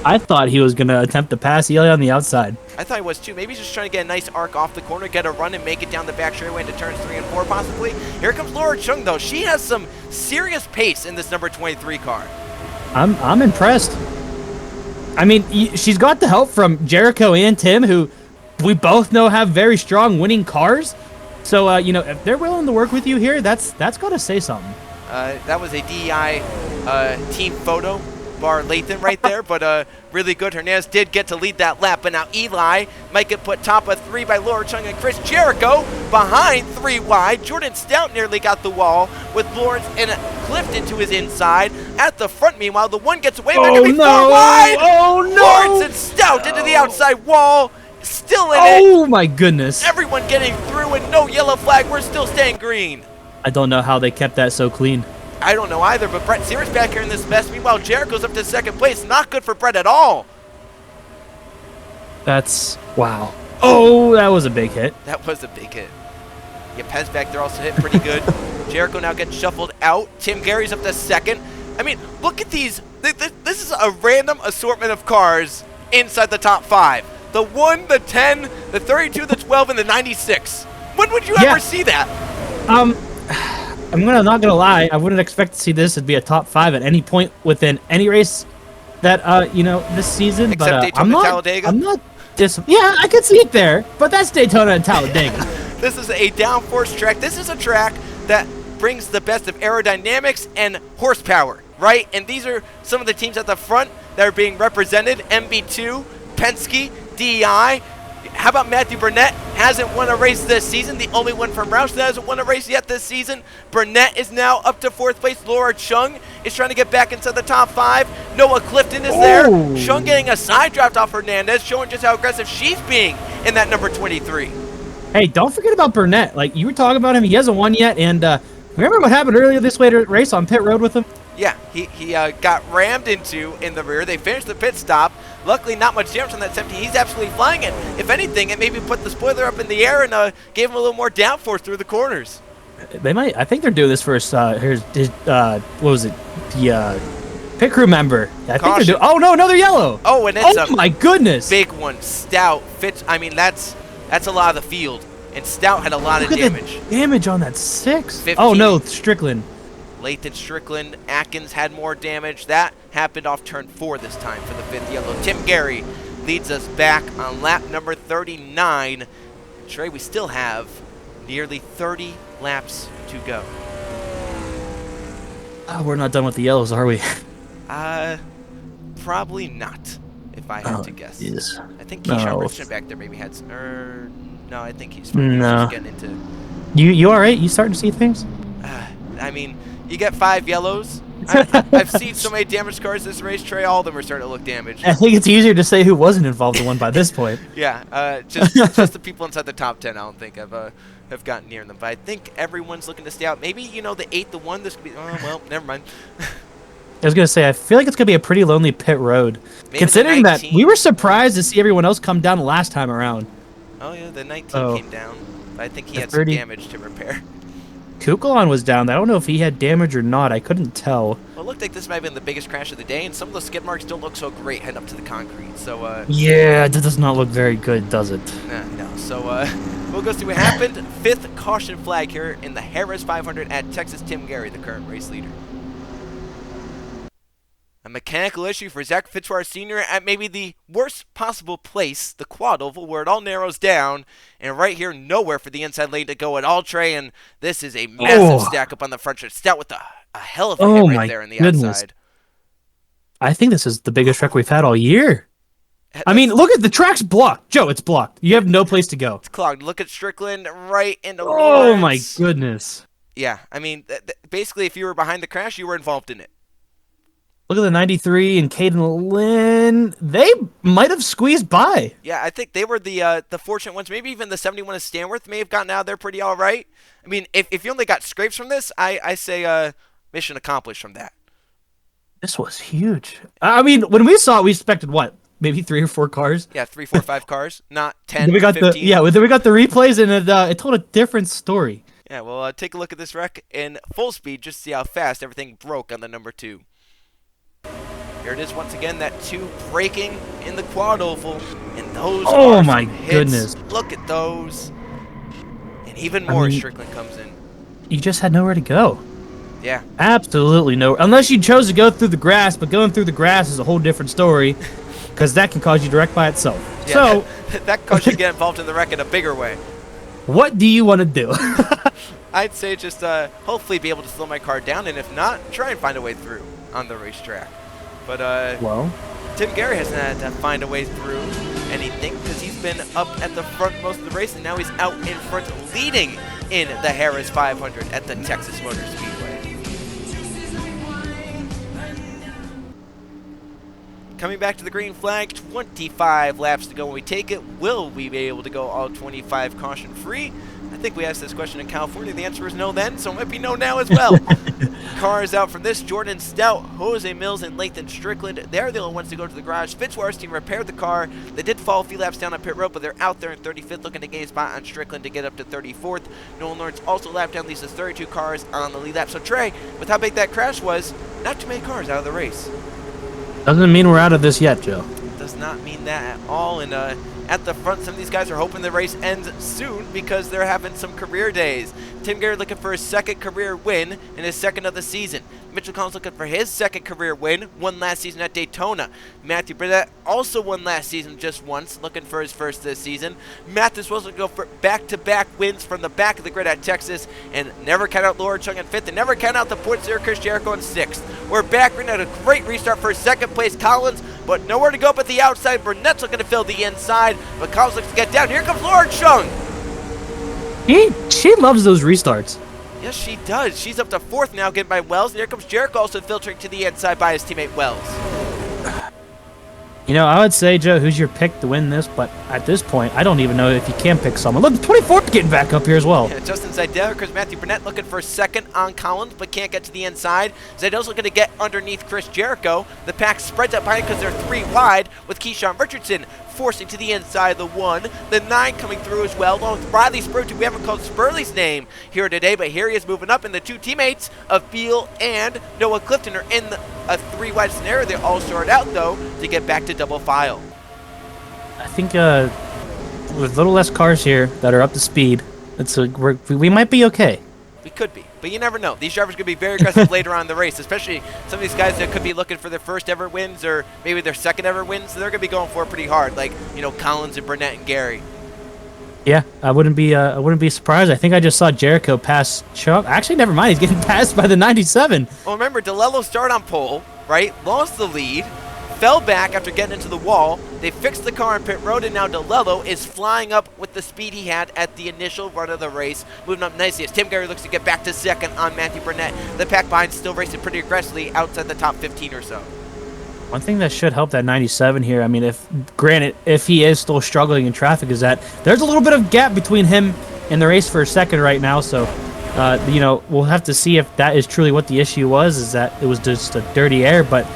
I thought he was going to attempt to pass Eli on the outside. I thought he was too. Maybe he's just trying to get a nice arc off the corner, get a run, and make it down the back straightaway into turns 3 and 4 possibly. Here comes Laura Chung, though. She has some serious pace in this number 23 car. I'm impressed. I mean, she's got the help from Jericho and Tim, who we both know have very strong winning cars. So, if they're willing to work with you here, that's got to say something. That was a DEI team photo, bar Lathan right there, but really good. Hernandez did get to lead that lap, but now Eli might get put top of 3 by Laura Chung and Chris Jericho behind 3 wide. Jordan Stout nearly got the wall with Lawrence and Clift into his inside. At the front, meanwhile, the one gets away. They're going to be 4 wide. Oh, no. Lawrence and Stout into the outside wall. Still in it. Oh, my goodness. Everyone getting through and no yellow flag. We're still staying green. I don't know how they kept that so clean. I don't know either, but Brett Sears back here in this mess. Meanwhile, Jericho's up to 2nd place. Not good for Brett at all. That's, wow. Oh, that was a big hit. That was a big hit. Yeah, Pez back there also hit pretty good. Jericho now gets shuffled out. Tim Gary's up to 2nd. I mean, look at these. This is a random assortment of cars inside the top 5. The 1, the 10, the 32, the 12, and the 96. When would you ever see that? not gonna lie. I wouldn't expect to see this to be a top 5 at any point within any race that this season. Except but Daytona and Talladega. I'm not yeah, I could see it there, but that's Daytona and Talladega. This is a downforce track. This is a track that brings the best of aerodynamics and horsepower, right? And these are some of the teams at the front that are being represented. MB2, Penske, DEI. How about Matthew Burnett? Hasn't won a race this season. The only one from Roush that hasn't won a race yet this season. Burnett is now up to 4th place. Laura Chung is trying to get back into the top 5. Noah Clifton is there. Chung getting a side draft off Hernandez, showing just how aggressive she's being in that number 23. Hey, don't forget about Burnett. Like, you were talking about him. He hasn't won yet. And remember what happened earlier this race on pit road with him? Yeah, he got rammed into in the rear. They finished the pit stop. Luckily, not much damage on that 17. He's absolutely flying it. If anything, it maybe put the spoiler up in the air and gave him a little more downforce through the corners. They might. I think they're doing this for his what was it? The pit crew member. I think they're doing. Oh no, another yellow. Oh, and it's my goodness. Big one. Stout fits. I mean, that's a lot of the field. And Stout had a lot of damage. Damage on that 6. 15. Oh no, Strickland. Lathan Strickland, Atkins had more damage. That happened off turn 4 this time for the 5th yellow. Tim Gary leads us back on lap number 39. Trey, we still have nearly 30 laps to go. Oh, we're not done with the yellows, are we? Probably not, if I had to guess. Geez. I think Keyshawn Richardson back there maybe had no, I think he's fine. No. He's getting into... You all right? You starting to see things? I mean, you get 5 yellows. I've seen so many damaged cars this race, Trey. All of them are starting to look damaged. I think it's easier to say who wasn't involved in one by this point. Yeah, just the people inside the top 10. I don't think have gotten near them. But I think everyone's looking to stay out. Maybe the 8 to 1. This could be. Oh well, never mind. I was gonna say I feel like it's gonna be a pretty lonely pit road, Maybe considering that we were surprised to see everyone else come down the last time around. Oh yeah, the 19 came down. But I think he had 30. some damage to repair. Kukulon was down. I don't know if he had damage or not. I couldn't tell. Well, it looked like this might have been the biggest crash of the day, and some of the skid marks don't look so great heading up to the concrete. So yeah, that does not look very good, does it? no. So we'll go see what happened. 5th caution flag here in the Harrah's 500 at Texas. Tim Gary, the current race leader. A mechanical issue for Zach Fitzwater Sr. at maybe the worst possible place, the quad oval, where it all narrows down, and right here, nowhere for the inside lane to go at all, Trey, and this is a massive stack up on the front stretch. Stout with a hell of a hit right there in the outside. I think this is the biggest wreck we've had all year. I mean, look at the track's blocked. Joe, it's blocked. You have no place to go. It's clogged. Look at Strickland right into Oh, my goodness. Yeah, I mean, basically, if you were behind the crash, you were involved in it. Look at the 93 and Caden Lynn. They might have squeezed by. Yeah, I think they were the fortunate ones. Maybe even the 71 of Stanworth may have gotten out of there pretty all right. I mean, if you only got scrapes from this, I say mission accomplished from that. This was huge. I mean, when we saw it, we expected what? Maybe 3 or 4 cars? Yeah, 3, 4, 5 cars, not 10, then we got 15. Then we got the replays, and it told a different story. Yeah, well, take a look at this wreck in full speed just to see how fast everything broke on the number 2. Here it is once again, that 2 braking in the quad oval, and those are my some hits. goodness. Look at those. And even more Strickland comes in. You just had nowhere to go. Yeah. Absolutely no. Unless you chose to go through the grass, but going through the grass is a whole different story, because that can cause you to wreck by itself. Yeah, so that caused you to get involved in the wreck in a bigger way. What do you want to do? I'd say just hopefully be able to slow my car down, and if not, try and find a way through on the racetrack. But well, Tim Gary hasn't had to find a way through anything because he's been up at the front most of the race, and now he's out in front leading in the Harrah's 500 at the Texas Motor Speedway. Coming back to the green flag, 25 laps to go when we take it. Will we be able to go all 25 caution-free? I think we asked this question in California. The answer is no then, so it might be no now as well. Cars out from this, Jordan Stout, Jose Mills, and Lathan Strickland. They're the only ones to go to the garage. Fitzwater's team repaired the car. They did fall a few laps down on pit road, but they're out there in 35th looking to gain a spot on Strickland to get up to 34th. Nolan Lawrence also lapped down, leaves us 32 cars on the lead lap. So Trey, with how big that crash was, not too many cars out of the race. Doesn't mean we're out of this yet, Joe. Does does not mean that at all. And at the front, some of these guys are hoping the race ends soon because they're having some career days. Tim Garrett looking for his second career win and his second of the season. Mitchell Collins looking for his second career win, won last season at Daytona. Matthew Burnett also won last season just once, looking for his first this season. Mathis was looking to go for back-to-back wins from the back of the grid at Texas, and never count out Laura Chung in 5th, and never count out the points there, Chris Jericho in 6th. We're back, we're at a great restart for second place Collins, but nowhere to go but the outside. Burnett's looking to fill the inside, but Collins looks to get down. Here comes Laura Chung. She loves those restarts. Yes, she does. She's up to 4th now, getting by Wells. And here comes Jericho also filtering to the inside by his teammate Wells. You know, I would say, Joe, who's your pick to win this? But at this point, I don't even know if you can pick someone. Look, 24th getting back up here as well. Yeah, Justin Zeidel, because Matthew Burnett looking for second on Collins, but can't get to the inside. Zeidel's looking to get underneath Chris Jericho. The pack spreads out behind because they're 3 wide, with Keyshawn Richardson forcing to the inside the 1. The 9 coming through as well, along with Riley Spurgeon. We haven't called Spurley's name here today, but here he is moving up, and the 2 teammates of Beal and Noah Clifton are in a 3-wide scenario. They're all sorted out, though, to get back to double file. I think with a little less cars here that are up to speed, we might be okay. We could be, but you never know. These drivers could be very aggressive later on in the race, especially some of these guys that could be looking for their first ever wins or maybe their second ever wins. So they're going to be going for it pretty hard, like, you know, Collins and Burnett and Gary. Yeah, I wouldn't be surprised. I think I just saw Jericho pass Chuck. Actually, never mind. He's getting passed by the 97. Well, remember, DeLello started on pole, right? Lost the lead, fell back after getting into the wall. They fixed the car on pit road, and now DeLello is flying up with the speed he had at the initial run of the race, moving up nicely as Tim Gary looks to get back to second on Matthew Burnett. The pack behind still racing pretty aggressively outside the top 15 or so. One thing that should help that 97 here, I mean, if he is still struggling in traffic, is that there's a little bit of gap between him and the race for a second right now. So, you know, we'll have to see if that is truly what the issue was, is that it was just a dirty air, but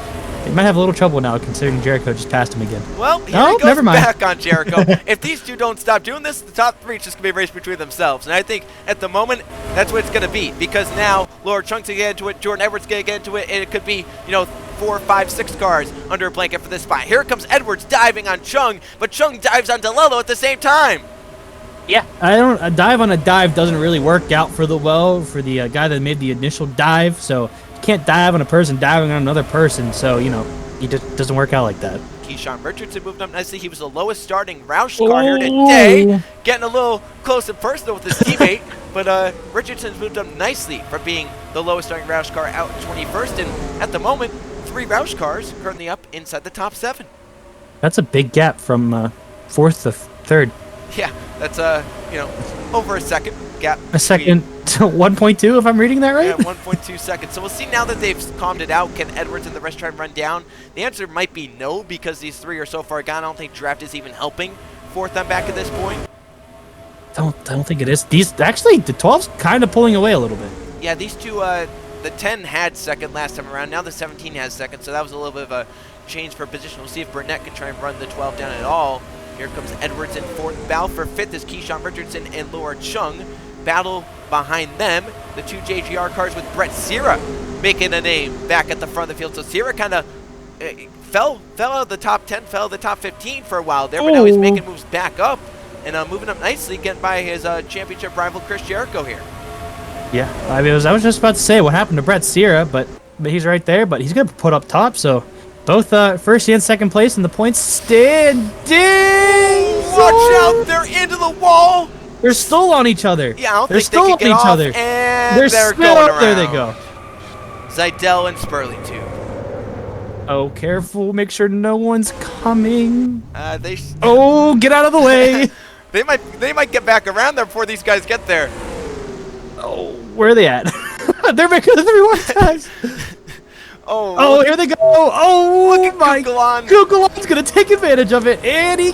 they might have a little trouble now considering Jericho just passed him again. Well, here he goes never mind. back on Jericho. If these two don't stop doing this, the top 3 is just going to be a race between themselves. And I think at the moment, that's what it's going to be, because now Laura Chunk's going to get into it, Jordan Edwards going to get into it, and it could be, you know, 4, 5, 6 cars under a blanket for this spot. Here comes Edwards diving on Chung, but Chung dives on DeLello at the same time. Yeah, a dive on a dive doesn't really work out for the guy that made the initial dive. So you can't dive on a person diving on another person. So, you know, it just doesn't work out like that. Keyshawn Richardson moved up nicely. He was the lowest starting Roush car here today, getting a little close and personal with his teammate. But Richardson's moved up nicely from being the lowest starting Roush car out 21st. And at the moment, 3 Roush cars currently up inside the top 7. That's a big gap from 4th to 3rd. Yeah, that's you know, over a second gap. A second to 1.2, if I'm reading that right? Yeah, 1.2 seconds. So we'll see now that they've calmed it out. Can Edwards and the rest try and run down? The answer might be no, because these 3 are so far gone. I don't think draft is even helping 4th on back at this point. I don't think it is. Actually, the 12's kind of pulling away a little bit. Yeah, these two, the 10 had second last time around. Now the 17 has second, so that was a little bit of a change for position. We'll see if Burnett can try and run the 12 down at all. Here comes Edwards in 4th. Battle for 5th is Keyshawn Richardson and Laura Chung. Battle behind them, the 2 JGR cars with Brett Sierra making a name back at the front of the field. So Sierra kind of fell out of the top 10, fell out of the top 15 for a while there, but now he's making moves back up and moving up nicely, getting by his championship rival Chris Jericho here. Yeah, I was just about to say what happened to Brett Sierra, but he's right there, but he's going to put up top, so both first and second place in the points standing. Watch out, they're into the wall. They're still on each other. Yeah, I don't they're think still they on can each get other. Off, and they're still going around. There they go. Zeidel and Spurley too. Oh, careful! Make sure no one's coming. Oh, get out of the way! They might get back around there before these guys get there. Oh, where are they at? They're making the 3 times. Oh, here they go! Oh, look at my! Gugalon's gonna take advantage of it, and he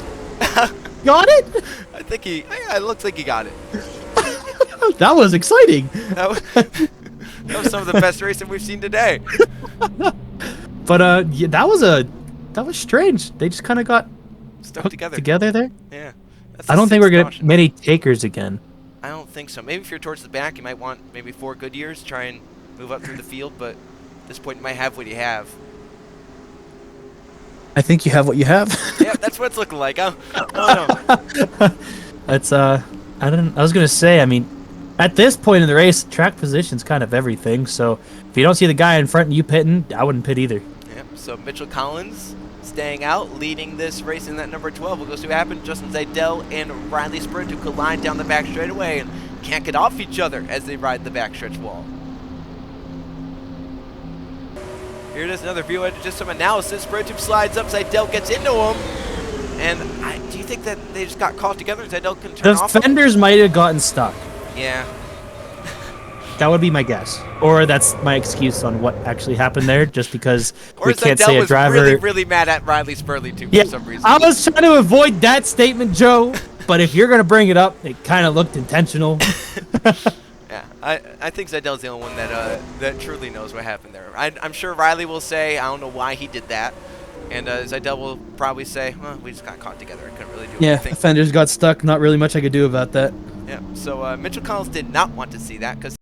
got it. I think it looks like he got it. That was exciting. That was some of the best racing we've seen today. But yeah, that was strange. They just kind of got stuck together there. Yeah. I don't think we're gonna get many takers again. I don't think so. Maybe if you're towards the back, you might want maybe 4 good years, try and move up through the field. But at this point, you might have what you have. I think you have what you have. Yeah, that's what it's looking like. I don't know. That's I was gonna say, I mean, at this point in the race, track position's kind of everything. So if you don't see the guy in front of you pitting, I wouldn't pit either. Yep, so Mitchell Collins staying out, leading this race in that number 12. We'll go see what happens. Justin Zaidel and Riley Sprint who collide down the back straightaway and can't get off each other as they ride the backstretch wall. Here it is, another view edge, just some analysis. Sprint tube slides up, Zaidel gets into him. And do you think that they just got caught together? Zaidel can turn off? The fenders might have gotten stuck. Yeah. That would be my guess. Or that's my excuse on what actually happened there, just because we can't say a driver... Or Zaidel was really mad at Riley Spurley, too, for some reason. I was trying to avoid that statement, Joe, but if you're going to bring it up, it kind of looked intentional. Yeah, I think Zaidel's the only one that truly knows what happened there. I'm sure Riley will say, I don't know why he did that. And Zaidel will probably say, well, we just got caught together. I couldn't really do anything. Yeah, the fenders got stuck. Not really much I could do about that. Yeah, so Mitchell Collins did not want to see that because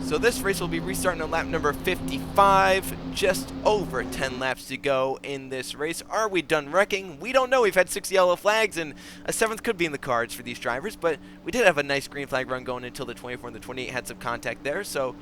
so this race will be restarting on lap number 55. Just over 10 laps to go in this race. Are we done wrecking? We don't know. We've had 6 yellow flags, and a 7th could be in the cards for these drivers, but we did have a nice green flag run going until the 24 and the 28 had some contact there, so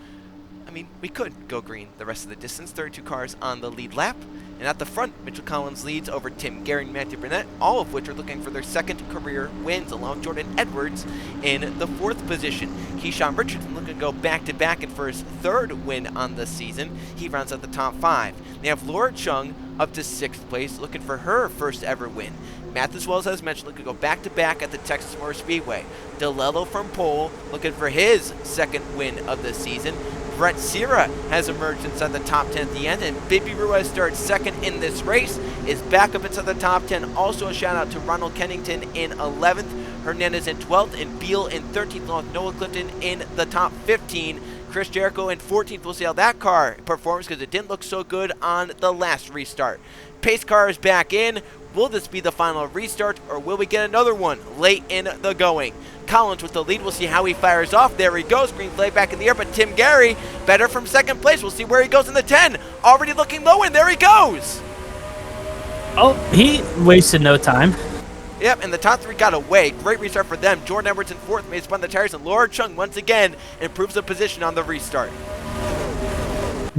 I mean, we could go green the rest of the distance. 32 cars on the lead lap. And at the front, Mitchell Collins leads over Tim Gary and Matthew Burnett, all of which are looking for their 2nd career wins, along with Jordan Edwards in the 4th position. Keyshawn Richardson looking to go back-to-back and for his 3rd win on the season. He rounds out the top 5. They have Laura Chung up to 6th place, looking for her 1st ever win. Matt, Wells, as mentioned, looking to go back-to-back at the Texas Motor Speedway. DeLello from pole, looking for his 2nd win of the season. Brett Serra has emerged inside the top 10 at the end, and Bibi Ruiz starts 2nd in this race, is back up inside the top 10. Also a shout out to Ronald Kennington in 11th, Hernandez in 12th, and Beal in 13th, along with Noah Clifton in the top 15. Chris Jericho in 14th. We'll see how that car performs because it didn't look so good on the last restart. Pace car is back in. Will this be the final restart, or will we get another one late in the going? Collins with the lead. We'll see how he fires off. There he goes. Green flag back in the air, but Tim Gary better from 2nd place. We'll see where he goes in the 10. Already looking low, and there he goes. Oh, he wasted no time. Yep, and the top 3 got away. Great restart for them. Jordan Edwards in 4th, may spun the tires, and Laura Chung once again improves the position on the restart.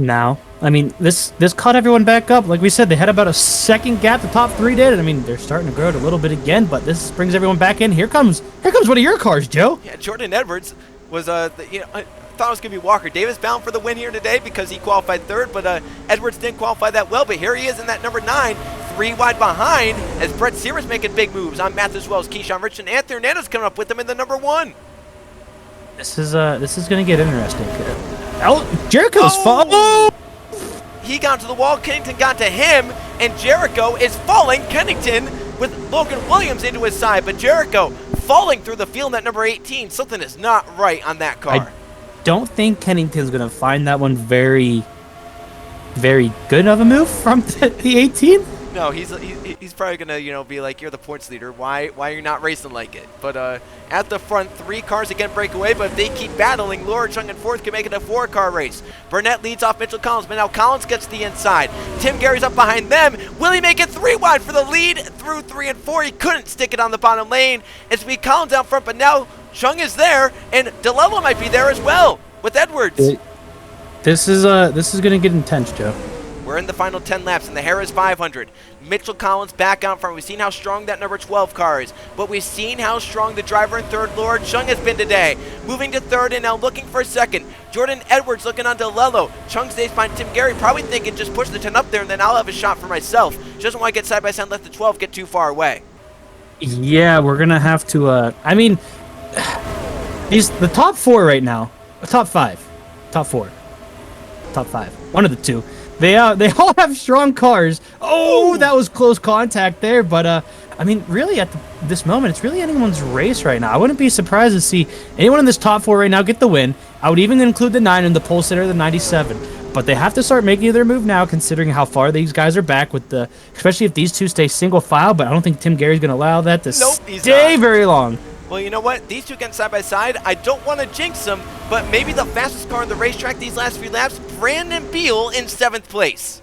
Now, I mean, this caught everyone back up. Like we said, they had about a 2nd gap. The top 3 did. I mean, they're starting to grow it a little bit again, but this brings everyone back in. Here comes one of your cars, Joe. Yeah, Jordan Edwards was I thought it was going to be Walker Davis bound for the win here today because he qualified 3rd, but Edwards didn't qualify that well. But here he is in that number 9, 3 wide behind, as Brett Sears making big moves on Matt, Wells, Keyshawn Richardson, Anthony Hernandez coming up with them in the number 1. This is going to get interesting. Jericho's falling. He got to the wall, Kennington got to him, and Jericho is falling. Kennington with Logan Williams into his side, but Jericho falling through the field at number 18. Something is not right on that car. I don't think Kennington's going to find that one very, very good of a move from the 18. No, he's probably gonna be like, you're the points leader. Why are you not racing like it? But at the front, 3 cars again break away, but if they keep battling, Laura Chung in 4th can make it a 4-car race. Burnett leads off Mitchell Collins, but now Collins gets the inside. Tim Gary's up behind them. Will he make it 3 wide for the lead through 3 and 4? He couldn't stick it on the bottom lane. It's be Collins out front, but now Chung is there, and DeLello might be there as well with Edwards. This is gonna get intense, Joe. We're in the final 10 laps in the Harrah's 500. Mitchell Collins back out front. We've seen how strong that number 12 car is, but we've seen how strong the driver in 3rd, Laura Chung, has been today. Moving to 3rd and now looking for 2nd. Jordan Edwards looking on DeLello. Chung stays behind Tim Gary, probably thinking just push the 10 up there and then I'll have a shot for myself. She doesn't want to get side by side and let the 12 get too far away. Yeah, we're going to have to, I mean, the top 4 right now, top 5, top 4, top 5, one of the 2. They all have strong cars. Oh, that was close contact there. But, I mean, really, at this moment, it's really anyone's race right now. I wouldn't be surprised to see anyone in this top 4 right now get the win. I would even include the 9 in the pole sitter, the 97. but they have to start making their move now, considering how far these guys are back with especially if these two stay single file. But I don't think Tim Gary's going to allow that to stay very long. Well, you know what? These two getting side by side. I don't want to jinx them, but maybe the fastest car on the racetrack these last few laps, Brandon Beal in 7th place.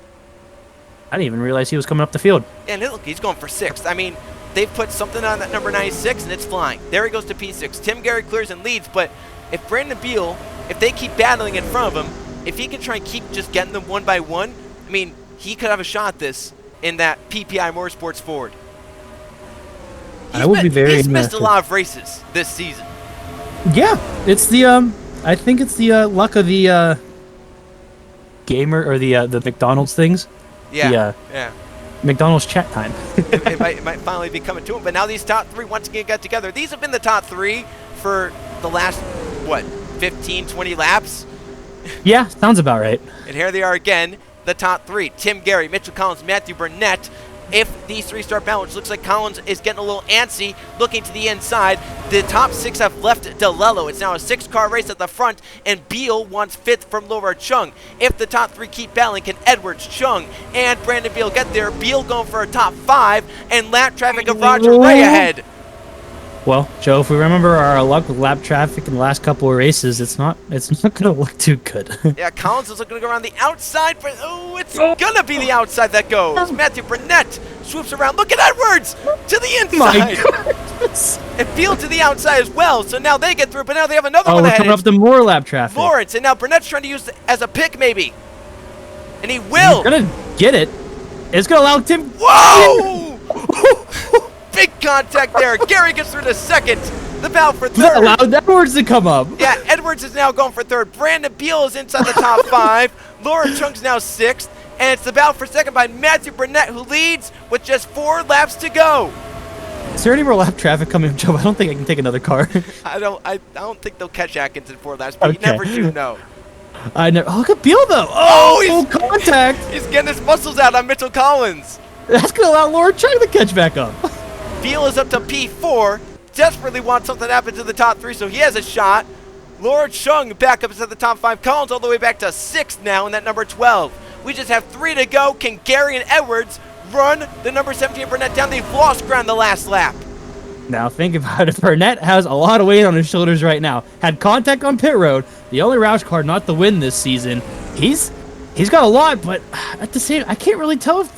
I didn't even realize he was coming up the field. And look, he's going for 6th. I mean, they've put something on that number 96, and it's flying. There he goes to P6. Tim Gary clears and leads, but if Brandon Beal, if they keep battling in front of him, if he can try and keep just getting them one by one, I mean, he could have a shot at this in that PPI Motorsports Ford. He's missed a lot of races this season. Yeah, it's the I think it's the luck of the gamer or the McDonald's things. Yeah. McDonald's chat time. it might finally be coming to him. But now these top 3 once again got together. These have been the top 3 for the last 15, 20 laps. Yeah, sounds about right. And here they are again, the top 3. Tim Gary, Mitchell Collins, Matthew Burnett. If these 3 start balanced, looks like Collins is getting a little antsy, looking to the inside. The top 6 have left DeLello. It's now a 6-car race at the front, and Beal wants 5th from Laura Chung. If the top 3 keep battling, can Edwards, Chung, and Brandon Beal get there? Beal going for a top 5, and lap traffic of Roger Ray ahead. Well, Joe, if we remember our luck with lap traffic in the last couple of races, it's not going to look too good. Yeah, Collins is looking to go around the outside, but it's going to be the outside that goes. Matthew Burnett swoops around. Look at Edwards to the inside. And Beal to the outside as well. So now they get through, but now they have another one ahead. Coming up to more lap traffic. Lawrence, and now Burnett's trying to use it as a pick maybe. And he will. He's going to get it. It's going to allow Tim. Whoa! Big contact there. Gary gets through to 2nd. The battle for 3rd. That allowed Edwards to come up. Yeah, Edwards is now going for 3rd. Brandon Beal is inside the top 5. Laura Chung's now 6th. And it's the battle for 2nd by Matthew Burnett, who leads with just 4 laps to go. Is there any more lap traffic coming, Joe? I don't think I can take another car. I don't think they'll catch Atkins in 4 laps, but you never do know. I never. Oh, look at Beal though. Oh, full contact. He's getting his muscles out on Mitchell Collins. That's gonna allow Laura Chung to catch back up. Beal is up to P4. Desperately wants something to happen to the top 3, so he has a shot. Laura Chung back up to the top 5. Collins all the way back to 6th now in that number 12. We just have 3 to go. Can Gary and Edwards run the number 17 Burnett down? They've lost ground the last lap. Now think about it. Burnett has a lot of weight on his shoulders right now. Had contact on pit road. The only Roush car not to win this season. He's got a lot, but at the same, I can't really tell if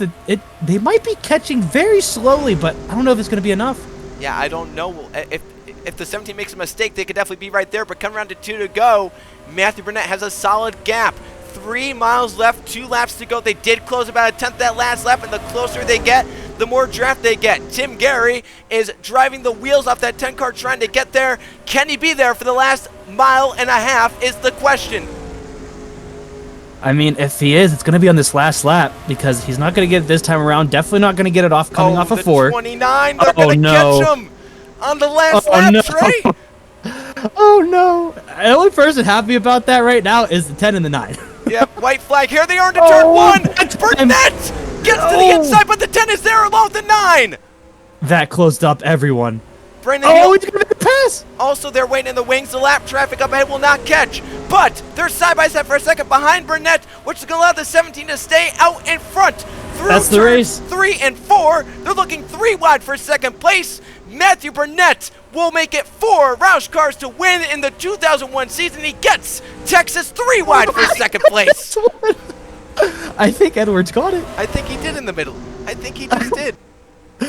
they might be catching very slowly, but I don't know if it's going to be enough. Yeah, I don't know. If the 17 makes a mistake, they could definitely be right there, but come around to 2 to go. Matthew Burnett has a solid gap. 3 miles left, 2 laps to go. They did close about a 10th that last lap, and the closer they get, the more draft they get. Tim Gary is driving the wheels off that 10 car trying to get there. Can he be there for the last mile and a half is the question. I mean, if he is, it's going to be on this last lap because he's not going to get it this time around. Definitely not going to get it off coming off of 4. 29, they're going to catch him on the last lap, Trey. Oh, no. The only person happy about that right now is the 10 and the 9. Yep, white flag. Here they are into turn 1. Burnett gets to the inside, but the 10 is there along with the 9. That closed up everyone. Brandon Beal, he's going to make a pass. Also, they're waiting in the wings. The lap traffic up ahead will not catch, but they're side by side for a second behind Burnett, which is going to allow the 17 to stay out in front. That's the race. 3 and 4. They're looking 3 wide for 2nd place. Matthew Burnett will make it 4 Roush cars to win in the 2001 season. He gets Texas 3 wide for 2nd place. I think Edwards got it. I think he did in the middle. I think he just did.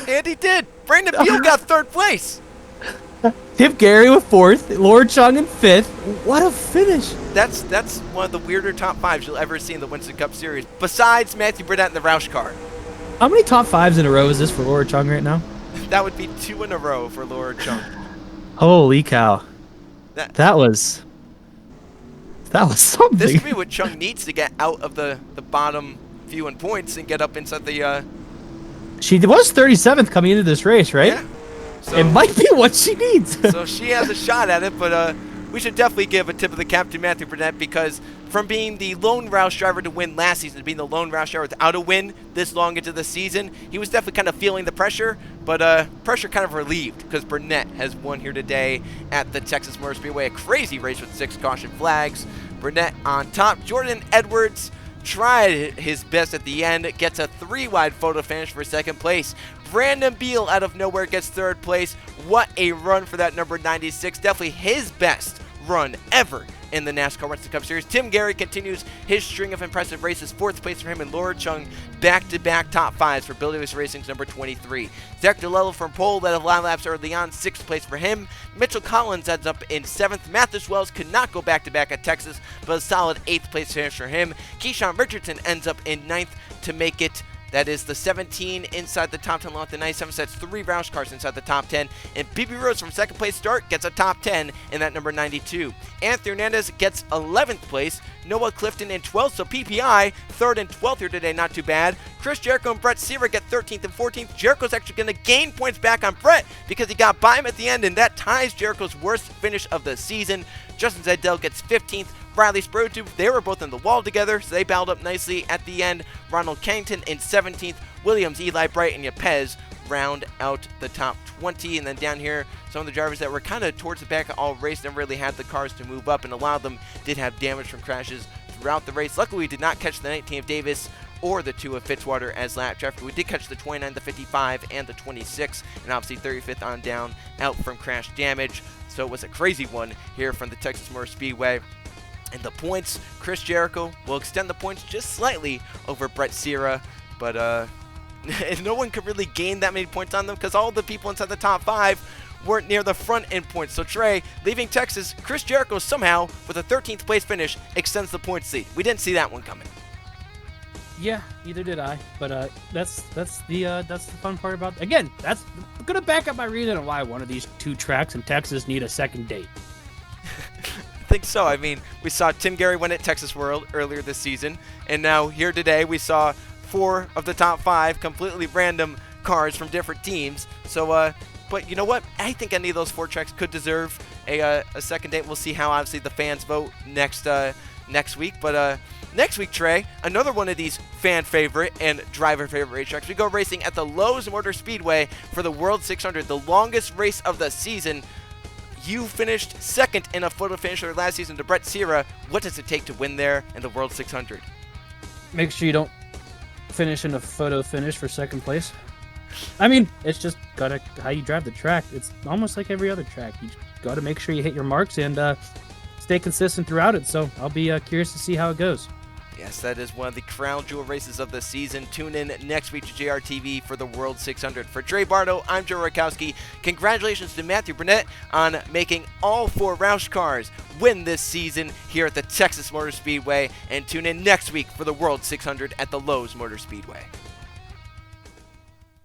And he did. Brandon Beal got 3rd place. Tim Gary with 4th, Laura Chung in 5th. What a finish. That's one of the weirder top 5s you'll ever see in the Winston Cup Series, besides Matthew Burnett in the Roush car. How many top 5s in a row is this for Laura Chung right now? That would be 2 in a row for Laura Chung. Holy cow. That was something. This could be what Chung needs to get out of the bottom few in points and get up inside the... She was 37th coming into this race, right? Yeah. So, it might be what she needs. So she has a shot at it, but we should definitely give a tip of the cap to Matthew Burnett because from being the lone Roush driver to win last season to being the lone Roush driver without a win this long into the season, he was definitely kind of feeling the pressure, but pressure kind of relieved because Burnett has won here today at the Texas Motor Speedway, a crazy race with 6 caution flags. Burnett on top. Jordan Edwards tried his best at the end, gets a 3-wide photo finish for second place. Brandon Beal out of nowhere gets third place. What a run for that number 96. Definitely his best run ever in the NASCAR Winston Cup Series. Tim Gary continues his string of impressive races. Fourth place for him, and Laura Chung back-to-back top fives for Building This Racing's number 23. Zach DeLello from pole led of line laps early on, sixth place for him. Mitchell Collins ends up in seventh. Mathis Wells could not go back-to-back at Texas, but a solid eighth place finish for him. Keyshawn Richardson ends up in ninth to make it. That is the 17 inside the top 10 along with the 97. So that's 3 Roush cars inside the top 10. And BB Rose from second place start gets a top 10 in that number 92. Anthony Hernandez gets 11th place. Noah Clifton in 12th. So PPI 3rd and 12th here today. Not too bad. Chris Jericho and Brett Seaver get 13th and 14th. Jericho's actually going to gain points back on Brett because he got by him at the end. And that ties Jericho's worst finish of the season. Justin Zedell gets 15th. Riley Sprotu, they were both in the wall together, so they battled up nicely at the end. Ronald Kennington in 17th. Williams, Eli Bright, and Yepez round out the top 20. And then down here, some of the drivers that were kind of towards the back all race never really had the cars to move up, and a lot of them did have damage from crashes throughout the race. Luckily, we did not catch the 19 of Davis or the 2 of Fitzwater as lap traffic. We did catch the 29, the 55, and the 26, and obviously 35th on down out from crash damage. So it was a crazy one here from the Texas Motor Speedway. And the points, Chris Jericho will extend the points just slightly over Brett Seaver, but no one could really gain that many points on them because all the people inside the top 5 weren't near the front end points. So Trey, leaving Texas, Chris Jericho somehow, with a 13th place finish, extends the points lead. We didn't see that one coming. Yeah, neither did I. But that's the fun part about. Again, that's gonna back up my reason why one of these 2 tracks in Texas need a second date. I think so. I mean, we saw Tim Gary win at Texas World earlier this season, and now here today we saw 4 of the top 5 completely random cars from different teams. So, but you know what? I think any of those 4 tracks could deserve a second date. We'll see how obviously the fans vote next week. But next week, Trey, another one of these fan favorite and driver favorite racetracks. We go racing at the Lowe's Motor Speedway for the World 600, the longest race of the season. You finished second in a photo finish last season to Brett Seaver. What does it take to win there in the World 600? Make sure you don't finish in a photo finish for second place. I mean, it's just how you drive the track. It's almost like every other track. You got to make sure you hit your marks and stay consistent throughout it. So I'll be curious to see how it goes. Yes, that is one of the crown jewel races of the season. Tune in next week to JRTV for the World 600. For Trey Bardo, I'm Joe Rakowski. Congratulations to Matthew Burnett on making all 4 Roush cars win this season here at the Texas Motor Speedway. And tune in next week for the World 600 at the Lowe's Motor Speedway.